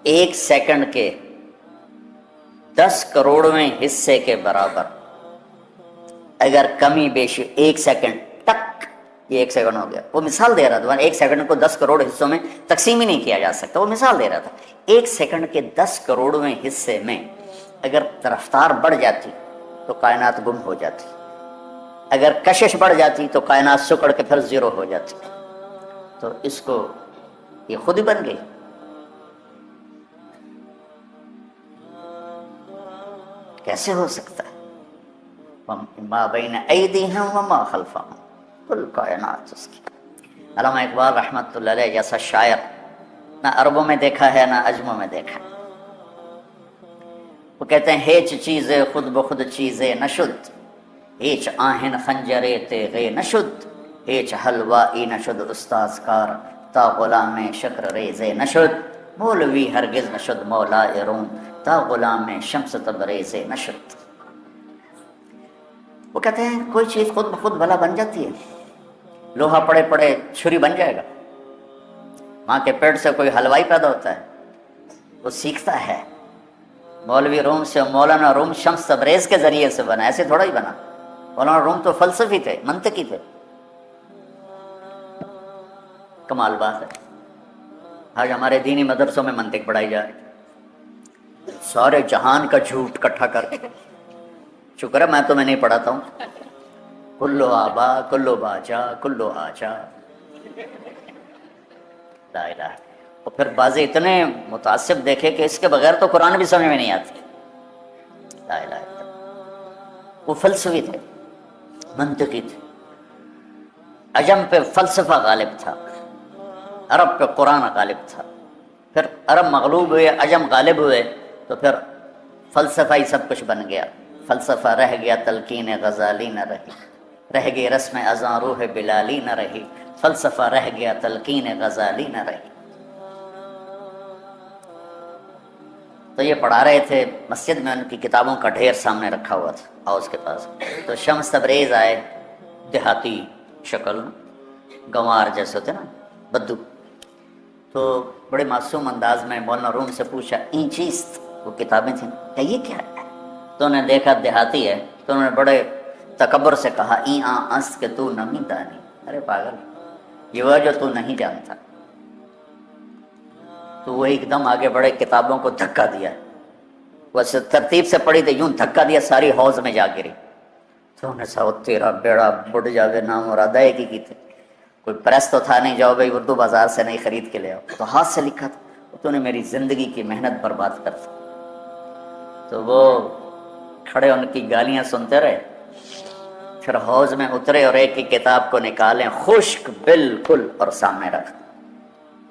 Speaker 2: 1 سیکنڈ کے 10 کروڑویں حصے کے برابر. اگر کمی بیشی 1 سیکنڈ تک، یہ 1 سیکنڈ ہو گیا. وہ مثال دے رہا تھا. 1 سیکنڈ کو 10 کروڑ حصوں میں تقسیم ہی نہیں کیا جا سکتا. وہ مثال دے رہا تھا. 1 سیکنڈ کے 10 کروڑویں حصے میں اگر رفتار بڑھ جاتی تو کائنات گم ہو جاتی. اگر کشش بڑھ جاتی تو کائنات سکڑ کے پھر زیرو ہو جاتی. تو اس کو یہ خود ہی بن گئی. کیسے ہو سکتا ہے؟ ما بین ایدیہم وما خلفہم، کل کائنات اس کی. علامہ اقبال رحمۃ اللہ علیہ جیسا شاعر نہ عربوں میں دیکھا ہے نہ عجموں میں دیکھا ہے. وہ کہتے ہیں ہیچ چیزیں خود بخود چیزیں نشد، ہیچ آہن خنجرے تیغے نشد، ہیچ حلوائی نشد استاذ کار تا غلام شکر ریزے نشد، مولوی ہرگز نشد مولا روم تا غلام شمس تبریزے نشد. وہ کہتے ہیں کوئی چیز خود بخود بھلا بن جاتی ہے. لوہا پڑے پڑے چھری بن جائے گا. ماں کے پیٹ سے کوئی حلوائی پیدا ہوتا ہے، وہ سیکھتا ہے. مولوی روم سے مولانا روم شمس تبریز کے ذریعے سے بنا، ایسے تھوڑا ہی بنا. مولانا روم تو فلسفی تھے، منطقی تھے. کمال بات ہے. آج ہمارے دینی مدرسوں میں منطق پڑھائی جا رہی، سارے جہان کا جھوٹ اکٹھا کر کے. شکر ہے میں تمہیں نہیں پڑھاتا ہوں. کلو آبا کلو باجا کلو آجا لا الہ. اور پھر بازی اتنے متعصب دیکھے کہ اس کے بغیر تو قرآن بھی سمجھ میں نہیں آتی. لا الہ الا اللہ. وہ فلسفی تھے، منطقی تھے. عجم پہ فلسفہ غالب تھا، عرب پہ قرآن غالب تھا. پھر عرب مغلوب ہوئے، عجم غالب ہوئے، تو پھر فلسفہ ہی سب کچھ بن گیا. فلسفہ رہ گیا تلقین غزالی نہ رہی، رہ گئی رسم اذاں روح بلالی نہ رہی. فلسفہ رہ گیا تلقین غزالی نہ رہی. تو یہ پڑھا رہے تھے مسجد میں، ان کی کتابوں کا ڈھیر سامنے رکھا ہوا تھا ہاؤس کے پاس. تو شمس تبریز آئے، دیہاتی شکل، گنوار جیسے ہوتے نا، بدو. تو بڑے معصوم انداز میں مولانا روم سے پوچھا این چیز، وہ کتابیں تھیں، کہ یہ کیا ہے؟ تو انہوں نے دیکھا دیہاتی ہے، تو انہوں نے بڑے تکبر سے کہا این آن اس کہ تو نہیں دانی. ارے پاگل، یہ وہ جو تو نہیں جانتا. تو وہ ایک دم آگے بڑے، کتابوں کو دھکا دیا. وہ ترتیب سے پڑھی تھی، یوں دھکا دیا ساری حوض میں جا گری. تو انہوں نے کہا تیرا بیڑا بڑھ جاوے، نام مراد ہے کی تھے. کوئی پریس تو تھا نہیں، جاؤ بھائی اردو بازار سے نہیں خرید کے لے آؤ. تو ہاتھ سے لکھا تھا. تو نے میری زندگی کی محنت برباد کر دی. تو وہ کھڑے ان کی گالیاں سنتے رہے. پھر حوض میں اترے اور ایک کی کتاب کو نکالیں خشک بالکل اور سامنے رکھ.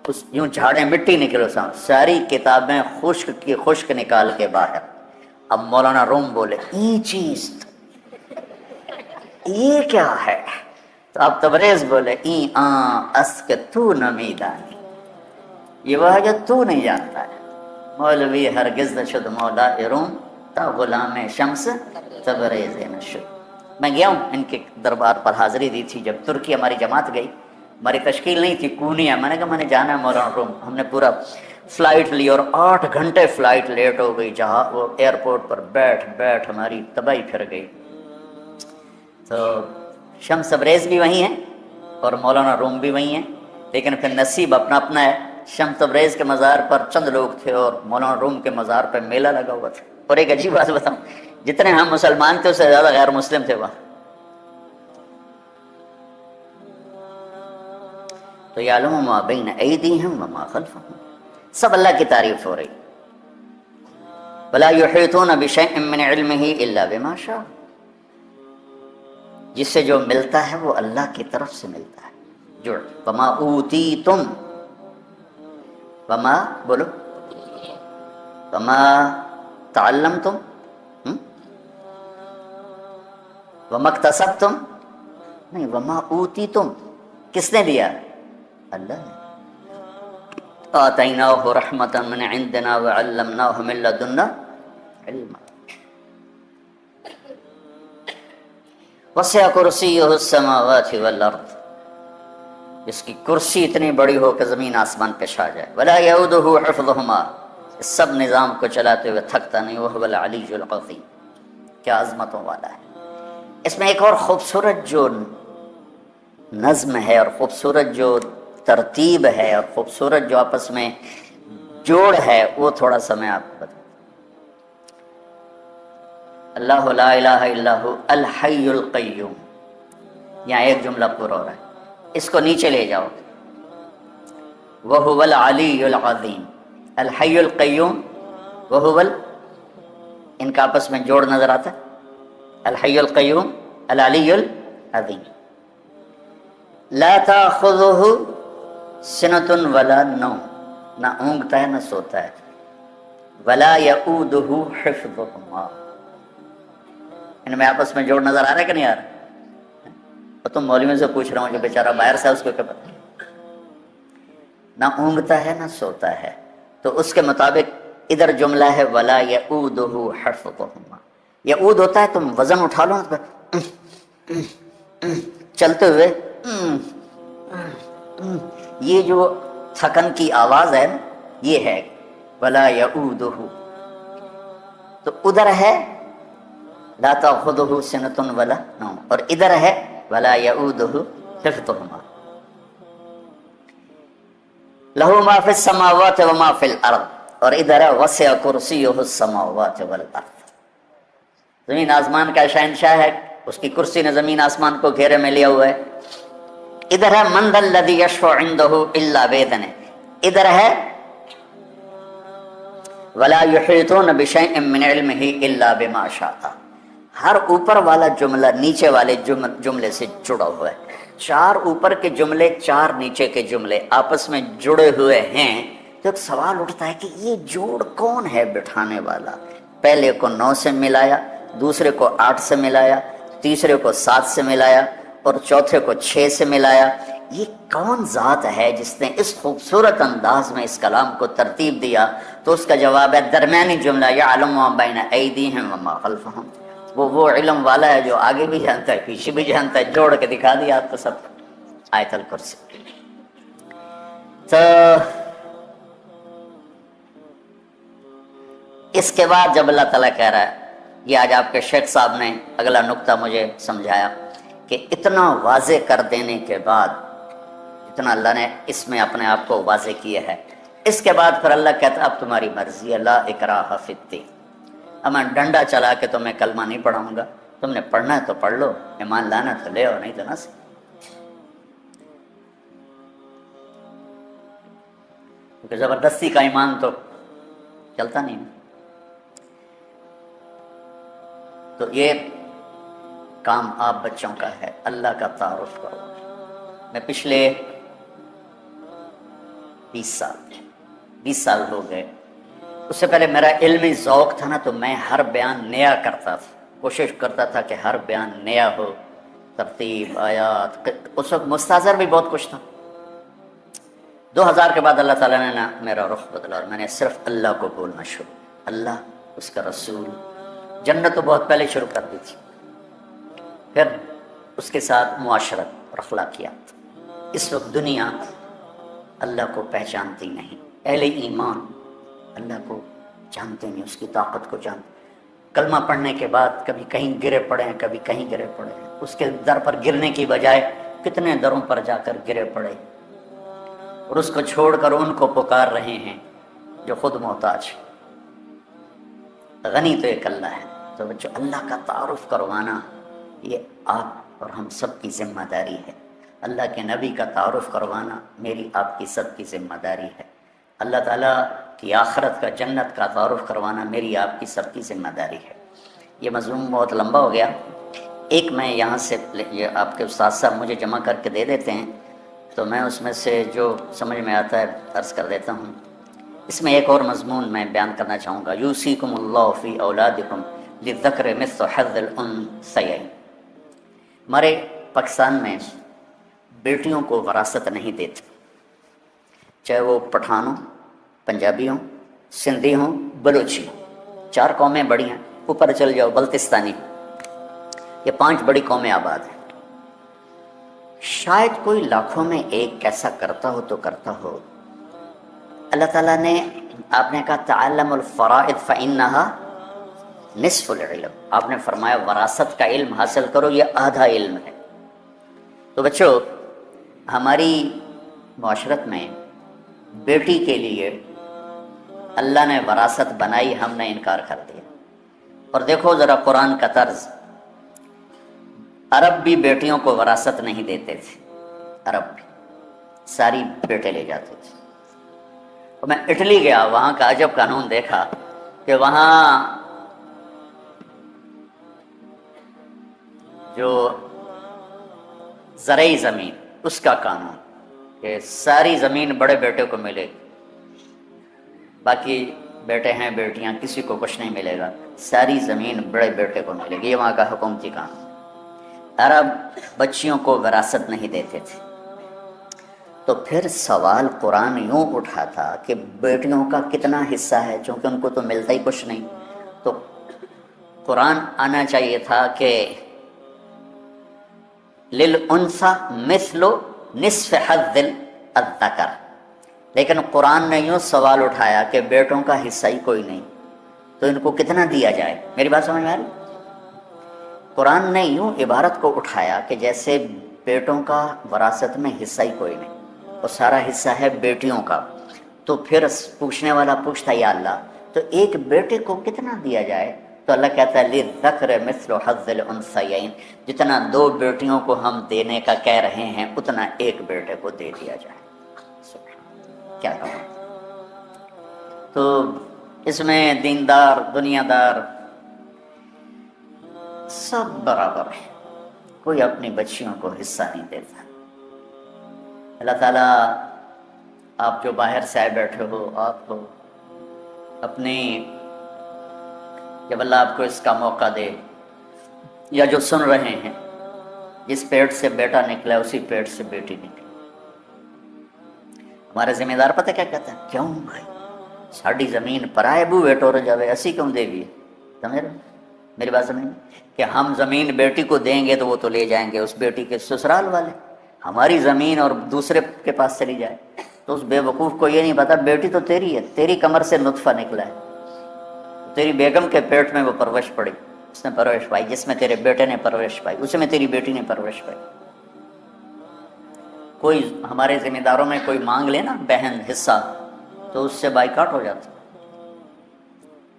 Speaker 2: اس یوں جھاڑے مٹی نکلو سامنے، ساری کتابیں خشک کی خشک نکال کے باہر. اب مولانا روم بولے یہ چیز یہ کیا ہے؟ تو اب تبریز بولے این آن اس کہ تو نمی دانی، یہ وہ ہے جو تو نہیں جانتا ہے. مولوی ہرگز نشد مولا روم تا غلام شمس تبریز نشد. میں گیا ہوں ان کے دربار پر، حاضری دی تھی جب ترکی ہماری جماعت گئی. ہماری تشکیل نہیں تھی، کونیا. میں نے کہا میں نے جانا ہے مولانا روم. ہم نے پورا فلائٹ لی اور 8 گھنٹے فلائٹ لیٹ ہو گئی. جہاں وہ ایئرپورٹ پر بیٹھ ہماری تباہی پھر گئی. تو شمس تبریز بھی وہیں ہیں اور مولانا روم بھی وہیں ہیں، لیکن پھر نصیب اپنا اپنا ہے. شمس تبریز کے مزار پر چند لوگ تھے اور مولانا روم کے مزار پر میلہ لگا ہوا تھا. اور ایک عجیب بات بتاؤں، جتنے ہم مسلمان تھے اس سے زیادہ غیر مسلم تھے وہاں. تو یعلم ما بین ایدیہم وما خلفہم، سب اللہ کی تعریف ہو رہی. ولا یحیطون بشیء من علمہ الا بما شاء، جس سے جو ملتا ہے وہ اللہ کی طرف سے ملتا ہے. جو وما اوتیتم، وما بولو، وما تعلمتم، وما اکتسبتم، نہیں، وما اوتیتم کس نے دیا؟ اللہ نے. آتیناہ رحمۃ من عندنا وعلمناہ من لدنا علما. وسع کرسیہ السماوات والارض، جس کی کرسی اتنی بڑی ہو کہ زمین آسمان پہ چھا جائے. ولا یعودہ حفظہما، اس سب نظام کو چلاتے ہوئے تھکتا نہیں. وہو العلی العظیم، کیا عظمتوں والا ہے. اس میں ایک اور خوبصورت جو نظم ہے اور خوبصورت جو ترتیب ہے اور خوبصورت جو آپس میں جوڑ ہے، وہ تھوڑا سا میں آپ کو بتاؤں. اللہ لا الہ الا ہو الحی القیوم، یہاں ایک جملہ پورا ہو رہا ہے، اس کو نیچے لے جاؤ. وہو العلی العظیم، الحی القیوم، وہو ان کا آپس میں جوڑ نظر آتا ہے. الحی القیوم، العلی العظیم. لا تاخذہ سنۃ ولا نوم، نہ اونگتا ہے نہ سوتا ہے. ولا یعودہ حفظہما، ان میں آپس میں جوڑ نظر آ رہا ہے کہ نہیں آ رہا؟ اور تم مولویوں سے پوچھ رہا ہوں جو بیچارہ باہر سے اس کو کیا پتہ. نہ اونگتا ہے نہ سوتا ہے، تو اس کے مطابق ادھر جملہ ہے ولا یعودہ حفظہما. یعود ہوتا ہے تم وزن اٹھا لو چلتے ہوئے، یہ جو تھکن کی آواز ہے یہ ہے ولا یعودہ. تو ادھر ہے لا تاخذہ سنۃ ولا نوم، اور ادھر ہے ولا یعودہ حفظہما. لہ ما فی السماوات وما فی الارض، اور ادھر ہے وسع کرسیہ السماوات والارض. زمین آسمان کا شہنشاہ ہے، اس کی کرسی نے زمین آسمان کو گھیرے میں لیا ہوا ہے. ادھر ہے من ذا الذی یشفع عندہ الا باذنہ، ادھر ہے ولا یحیطون بشیء من علمہ الا بما شاء. ہر اوپر والا جملہ نیچے والے جملے سے جڑا ہوا ہے. چار اوپر کے جملے، چار نیچے کے جملے آپس میں جڑے ہوئے ہیں. تو ایک سوال اٹھتا ہے کہ یہ جوڑ کون ہے بٹھانے والا؟ پہلے کو 9 سے ملایا، دوسرے کو 8 سے ملایا، تیسرے کو 7 سے ملایا، اور چوتھے کو 6 سے ملایا. یہ کون ذات ہے جس نے اس خوبصورت انداز میں اس کلام کو ترتیب دیا؟ تو اس کا جواب ہے درمیانی جملہ یعلم ما بین ایدیہم وما خلفہم. وہ علم والا ہے جو آگے بھی جانتا ہے پیچھے بھی جانتا ہے. جوڑ کے دکھا دیا آپ کو سب آیت الکرسی. تو اس کے بعد جب اللہ تعالیٰ کہہ رہا ہے، یہ آج آپ کے شیخ صاحب نے اگلا نقطہ مجھے سمجھایا کہ اتنا واضح کر دینے کے بعد، اتنا اللہ نے اس میں اپنے آپ کو واضح کیا ہے، اس کے بعد پھر اللہ کہتا ہے اب تمہاری مرضی ہے، لا اکراہ فی الدین. اب میں ڈنڈا چلا کے تمہیں کلمہ نہیں پڑھاؤں گا، تم نے پڑھنا ہے تو پڑھ لو، ایمان لانا تو لے اور نہیں تو نہ سے. کیونکہ زبردستی کا ایمان تو چلتا نہیں. تو یہ کام آپ بچوں کا ہے، اللہ کا تعارف کرو. میں پچھلے 20 سال ہو گئے. اس سے پہلے میرا علمی ذوق تھا نا، تو میں ہر بیان نیا کرتا تھا، کوشش کرتا تھا کہ ہر بیان نیا ہو، ترتیب، آیات. اس وقت مستحضر بھی بہت کچھ تھا. 2000 کے بعد اللہ تعالیٰ نے میرا رخ بدلا اور میں نے صرف اللہ کو بولنا شروع. اللہ، اس کا رسول، جنت تو بہت پہلے شروع کر دی تھی، پھر اس کے ساتھ معاشرت اور اخلاقیات. اس وقت دنیا اللہ کو پہچانتی نہیں. اہل ایمان اللہ کو جانتے نہیں، اس کی طاقت کو جانتے. کلمہ پڑھنے کے بعد کبھی کہیں گرے پڑے ہیں، کبھی کہیں گرے پڑے ہیں. اس کے در پر گرنے کی بجائے کتنے دروں پر جا کر گرے پڑے، اور اس کو چھوڑ کر ان کو پکار رہے ہیں جو خود محتاج. غنی تو ایک اللہ ہے. تو بچوں، اللہ کا تعارف کروانا یہ آپ اور ہم سب کی ذمہ داری ہے. اللہ کے نبی کا تعارف کروانا میری آپ کی سب کی ذمہ داری ہے، اللہ تعالیٰ کی آخرت کا، جنت کا تعارف کروانا میری آپ کی سب کی ذمہ داری ہے۔ یہ مضمون بہت لمبا ہو گیا، ایک میں یہاں سے یہ آپ کے استاد صاحب مجھے جمع کر کے دے دیتے ہیں تو میں اس میں سے جو سمجھ میں آتا ہے عرض کر دیتا ہوں۔ اس میں ایک اور مضمون میں بیان کرنا چاہوں گا، یوصیکم اللہ فی اولادکم للذکر مثل حظ الانثیین۔ ہمارے پاکستان میں بیٹیوں کو وراثت نہیں دیتے، چاہے وہ پٹھان ہوں، پنجابی ہوں، سندھی ہوں، بلوچی ہوں، 4 قومیں بڑی ہیں، اوپر چل جاؤ بلتستانی، یہ 5 بڑی قومیں آباد ہیں۔ شاید کوئی لاکھوں میں ایک ایسا کرتا ہو تو کرتا ہو۔ اللہ تعالیٰ نے، آپ نے کہا تعلم الفرائض فإنها نصف العلم، آپ نے فرمایا وراثت کا علم حاصل کرو، یہ آدھا علم ہے۔ تو بچوں، ہماری معاشرت میں بیٹی کے لیے اللہ نے وراثت بنائی، ہم نے انکار کر دیا۔ اور دیکھو ذرا قرآن کا طرز، عرب بھی بیٹیوں کو وراثت نہیں دیتے تھے، عرب بھی ساری بیٹے لے جاتے تھے۔ اور میں اٹلی گیا، وہاں کا عجب قانون دیکھا کہ وہاں جو زرعی زمین، اس کا قانون کہ ساری زمین بڑے بیٹے کو ملے گی، باقی بیٹے ہیں بیٹیاں کسی کو کچھ نہیں ملے گا، ساری زمین بڑے بیٹے کو ملے گی، یہ وہاں کا حکومتی قانون۔ عرب بچیوں کو وراثت نہیں دیتے تھے۔ تو پھر سوال قرآن یوں اٹھا تھا کہ بیٹیوں کا کتنا حصہ ہے، چونکہ ان کو تو ملتا ہی کچھ نہیں، تو قرآن آنا چاہیے تھا کہ للانثی مثل نصف حظ الذکر، لیکن قرآن نے یوں سوال اٹھایا کہ بیٹوں کا حصہ ہی کوئی نہیں، تو ان کو کتنا دیا جائے؟ میری بات سمجھ میں آ رہی؟ قرآن نے یوں عبارت کو اٹھایا کہ جیسے بیٹوں کا وراثت میں حصہ ہی کوئی نہیں، اور سارا حصہ ہے بیٹیوں کا۔ تو پھر پوچھنے والا پوچھتا یا اللہ تو ایک بیٹے کو کتنا دیا جائے؟ تو اللہ کہتا ہے للذکر مثل حظ الانثیین، جتنا 2 بیٹیوں کو ہم دینے کا کہہ رہے ہیں اتنا ایک بیٹے کو دے دیا جائے۔ کیا کہا؟ تو اس میں دیندار دنیا دار سب برابر ہے، کوئی اپنی بچیوں کو حصہ نہیں دیتا۔ اللہ تعالیٰ، آپ جو باہر سے آئے بیٹھے ہو، آپ کو اپنی، جب اللہ آپ کو اس کا موقع دے، یا جو سن رہے ہیں، جس پیٹ سے بیٹا نکلا ہے اسی پیٹ سے بیٹی نکلی۔ ہمارے ذمہ دار پتہ کیا کہتے ہیں؟ کیوں بھائی ساڑی زمین پرائے بوے ٹور جاوے، اسی کیوں دے گی؟ سمجھ رہے؟ میری بات سمجھ کہ ہم زمین بیٹی کو دیں گے تو وہ تو لے جائیں گے اس بیٹی کے سسرال والے، ہماری زمین اور دوسرے کے پاس چلی جائے تو اس بے وقوف کو یہ نہیں پتا بیٹی تو تیری ہے، تیری کمر سے نطفہ نکلا ہے، تیری بیگم کے پیٹ میں وہ پرورش پڑی، اس نے پرورش پائی، جس میں تیرے بیٹے نے پرورش پائی اس میں تیری بیٹی نے پرورش پائی۔ کوئی ہمارے ذمہ داروں میں کوئی مانگ لے نا بہن حصہ تو اس سے بائیکاٹ ہو جاتا،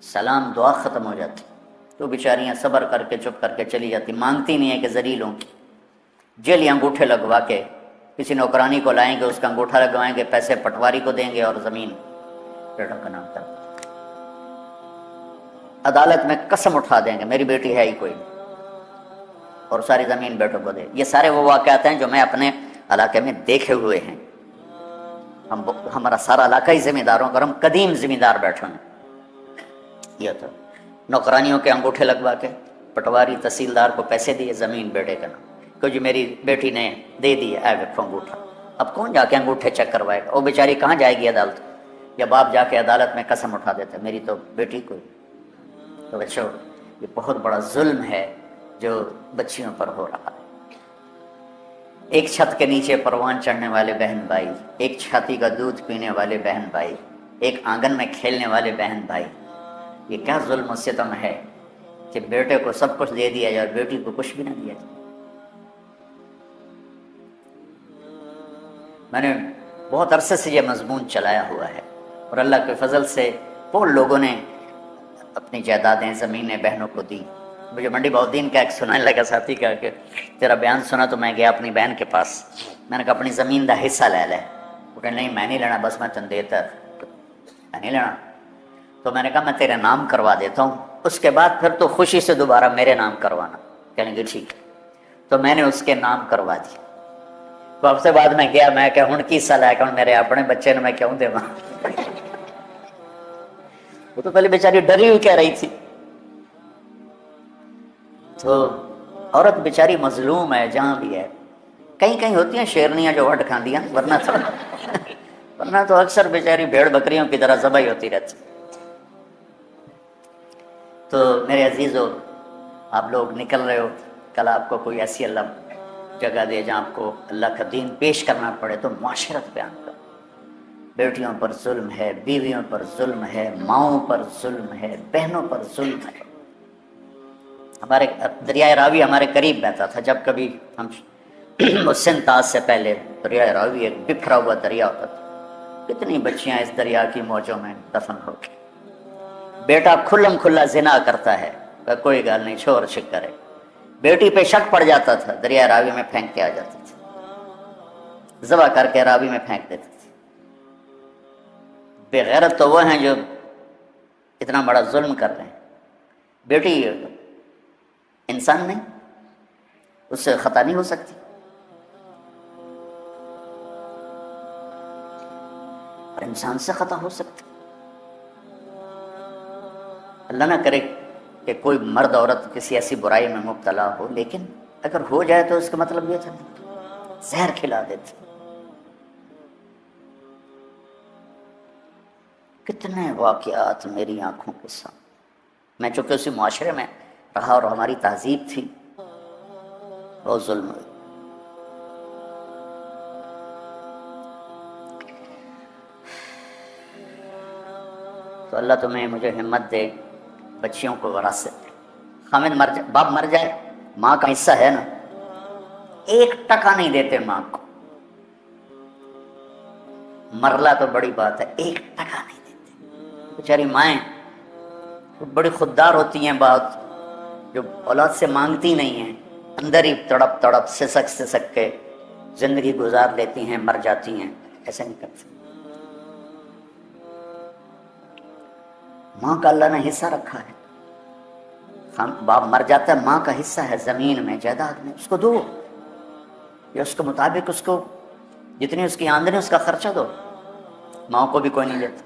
Speaker 2: سلام دعا ختم ہو جاتی، تو بیچاریاں صبر کر کے چپ کر کے چلی جاتی، مانگتی نہیں ہے کہ ذلیلوں کی، جیلی انگوٹھے لگوا کے کسی نوکرانی کو لائیں گے، اس کا انگوٹھا لگوائیں گے، پیسے پٹواری کو دیں گے اور زمین بیٹوں کا نام کر دیں گے۔ عدالت میں قسم اٹھا دیں گے میری بیٹی ہے ہی کوئی نہیں، اور ساری زمین بیٹوں کو دے۔ یہ سارے وہ واقعات ہیں جو میں اپنے علاقے میں دیکھے ہوئے ہیں۔ ہمارا سارا علاقہ ہی ذمہ داروں کا، ہم قدیم ذمہ دار بیٹھے ہیں۔ یہ تھا نوکرانیوں کے انگوٹھے لگوا کے پٹواری تحصیلدار کو پیسے دیے، زمین بیٹے کا نام، کہ جی میری بیٹی نے دے دی ہے، دیکھو انگوٹھا۔ اب کون جا کے انگوٹھے چیک کروائے گا؟ وہ بیچاری کہاں جائے گی عدالت؟ یا باپ جا کے عدالت میں قسم اٹھا دیتے میری تو بیٹی کو۔ تو بچوں، یہ بہت بڑا ظلم ہے جو بچیوں پر ہو رہا ہے۔ ایک چھت کے نیچے پروان چڑھنے والے بہن بھائی، ایک چھاتی کا دودھ پینے والے بہن بھائی، ایک آنگن میں کھیلنے والے بہن بھائی، یہ کیا ظلم و ستم ہے کہ بیٹے کو سب کچھ دے دیا جائے اور بیٹی کو کچھ بھی نہ دیا جائے۔ میں نے بہت عرصے سے یہ مضمون چلایا ہوا ہے، اور اللہ کے فضل سے بہت لوگوں نے اپنی جائیدادیں زمینیں بہنوں کو دی، مجھے منڈی بہدین کا ایک سنانے لگا ساتھی کا کہ تیرا بیان سنا تو میں گیا اپنی بہن کے پاس، میں نے کہا اپنی زمین کا حصہ لے لے، وہ کہ نہیں میں نہیں لینا، بس میں تن دیتا میں نہیں لینا۔ تو میں نے کہا میں تیرے نام کروا دیتا ہوں، اس کے بعد پھر تو خوشی سے دوبارہ میرے نام کروانا۔ کہنے کہ ٹھیک ہے، تو میں نے اس کے نام کروا دی۔ تو اب سے بعد میں گیا، میں کہ ہن کی حصہ لے کے ہن میرے اپنے بچے نے میں کیوں دے وہ تو پہلے بیچاری ڈری ہوئی کہہ رہی تھی۔ تو عورت بیچاری مظلوم ہے جہاں بھی ہے، کہیں کہیں ہوتی ہیں شیرنیاں جو وڈ کھاندیاں، ورنہ تو اکثر بیچاری بھیڑ بکریوں کی طرح ذبح ہوتی رہتی۔ تو میرے عزیزو، آپ لوگ نکل رہے ہو، کل آپ کو کوئی ایسی اللہ جگہ دے جہاں آپ کو اللہ کا دین پیش کرنا پڑے تو معاشرت بیان کرو۔ بیٹیوں پر ظلم ہے، بیویوں پر ظلم ہے، ماؤں پر ظلم ہے، بہنوں پر ظلم ہے۔ ہمارے دریائے راوی ہمارے قریب بہتا تھا، جب کبھی ہم سندھ تاج سے پہلے دریائے راوی ایک بکھرا ہوا دریا ہوتا تھا، کتنی بچیاں اس دریا کی موجوں میں دفن ہو گئی۔ بیٹا کھلم کھلا زنا کرتا ہے، کوئی گل نہیں، چھوڑ شکر ہے۔ بیٹی پہ شک پڑ جاتا تھا، دریائے راوی میں پھینک کے آ جاتی تھی، ذبح کر کے راوی میں پھینک دیتی تھی۔ بے غیرت تو وہ ہیں جو اتنا بڑا ظلم کر رہے ہیں۔ بیٹی انسان نہیں، اس سے خطا نہیں ہو سکتی، اور انسان سے خطا ہو سکتی۔ اللہ نہ کرے کہ کوئی مرد عورت کسی ایسی برائی میں مبتلا ہو، لیکن اگر ہو جائے تو اس کا مطلب یہ تھا زہر کھلا دیتے۔ کتنے واقعات میری آنکھوں کے سامنے، میں چونکہ اسی معاشرے میں رہا اور ہماری تہذیب تھی، بہت ظلم ہوئی۔ تو اللہ تمہیں مجھے ہمت دے، بچیوں کو وراثت دے۔ خامد باپ مر جائے، ماں کا حصہ ہے نا، 1 نہیں دیتے ماں کو۔ مرلا تو بڑی بات ہے، 1 نہیں دیتے۔ بیچاری مائیں بڑی خوددار ہوتی ہیں، بات جو اولاد سے مانگتی نہیں ہیں، اندر ہی تڑپ تڑپ سسک سسک کے زندگی گزار لیتی ہیں، مر جاتی ہیں، ایسے نہیں کرتی۔ ماں کا اللہ نے حصہ رکھا ہے، باپ مر جاتا ہے، ماں کا حصہ ہے زمین میں، جائیداد میں، اس کو دو، یا اس کے مطابق اس کو جتنی اس کی آمدنی اس کا خرچہ دو۔ ماں کو بھی کوئی نہیں دیتا،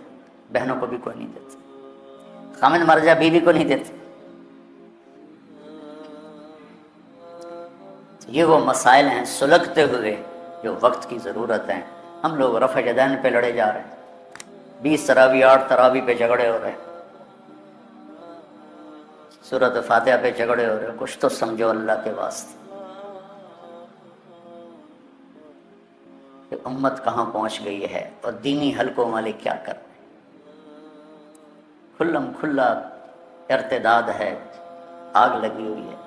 Speaker 2: بہنوں کو بھی کوئی نہیں دیتا، خامد مر جائے بیوی کو نہیں دیتے۔ یہ وہ مسائل ہیں سلگتے ہوئے جو وقت کی ضرورت ہے۔ ہم لوگ رفع یدین پہ لڑے جا رہے ہیں، 20 تراوی 8 تراوی پہ جھگڑے ہو رہے ہیں، سورۃ فاتحہ پہ جھگڑے ہو رہے ہیں۔ کچھ تو سمجھو اللہ کے واسطے کہ امت کہاں پہنچ گئی ہے اور دینی حلقوں والے کیا کر رہے ہیں۔ کھلم کھلا ارتداد ہے، آگ لگی ہوئی ہے۔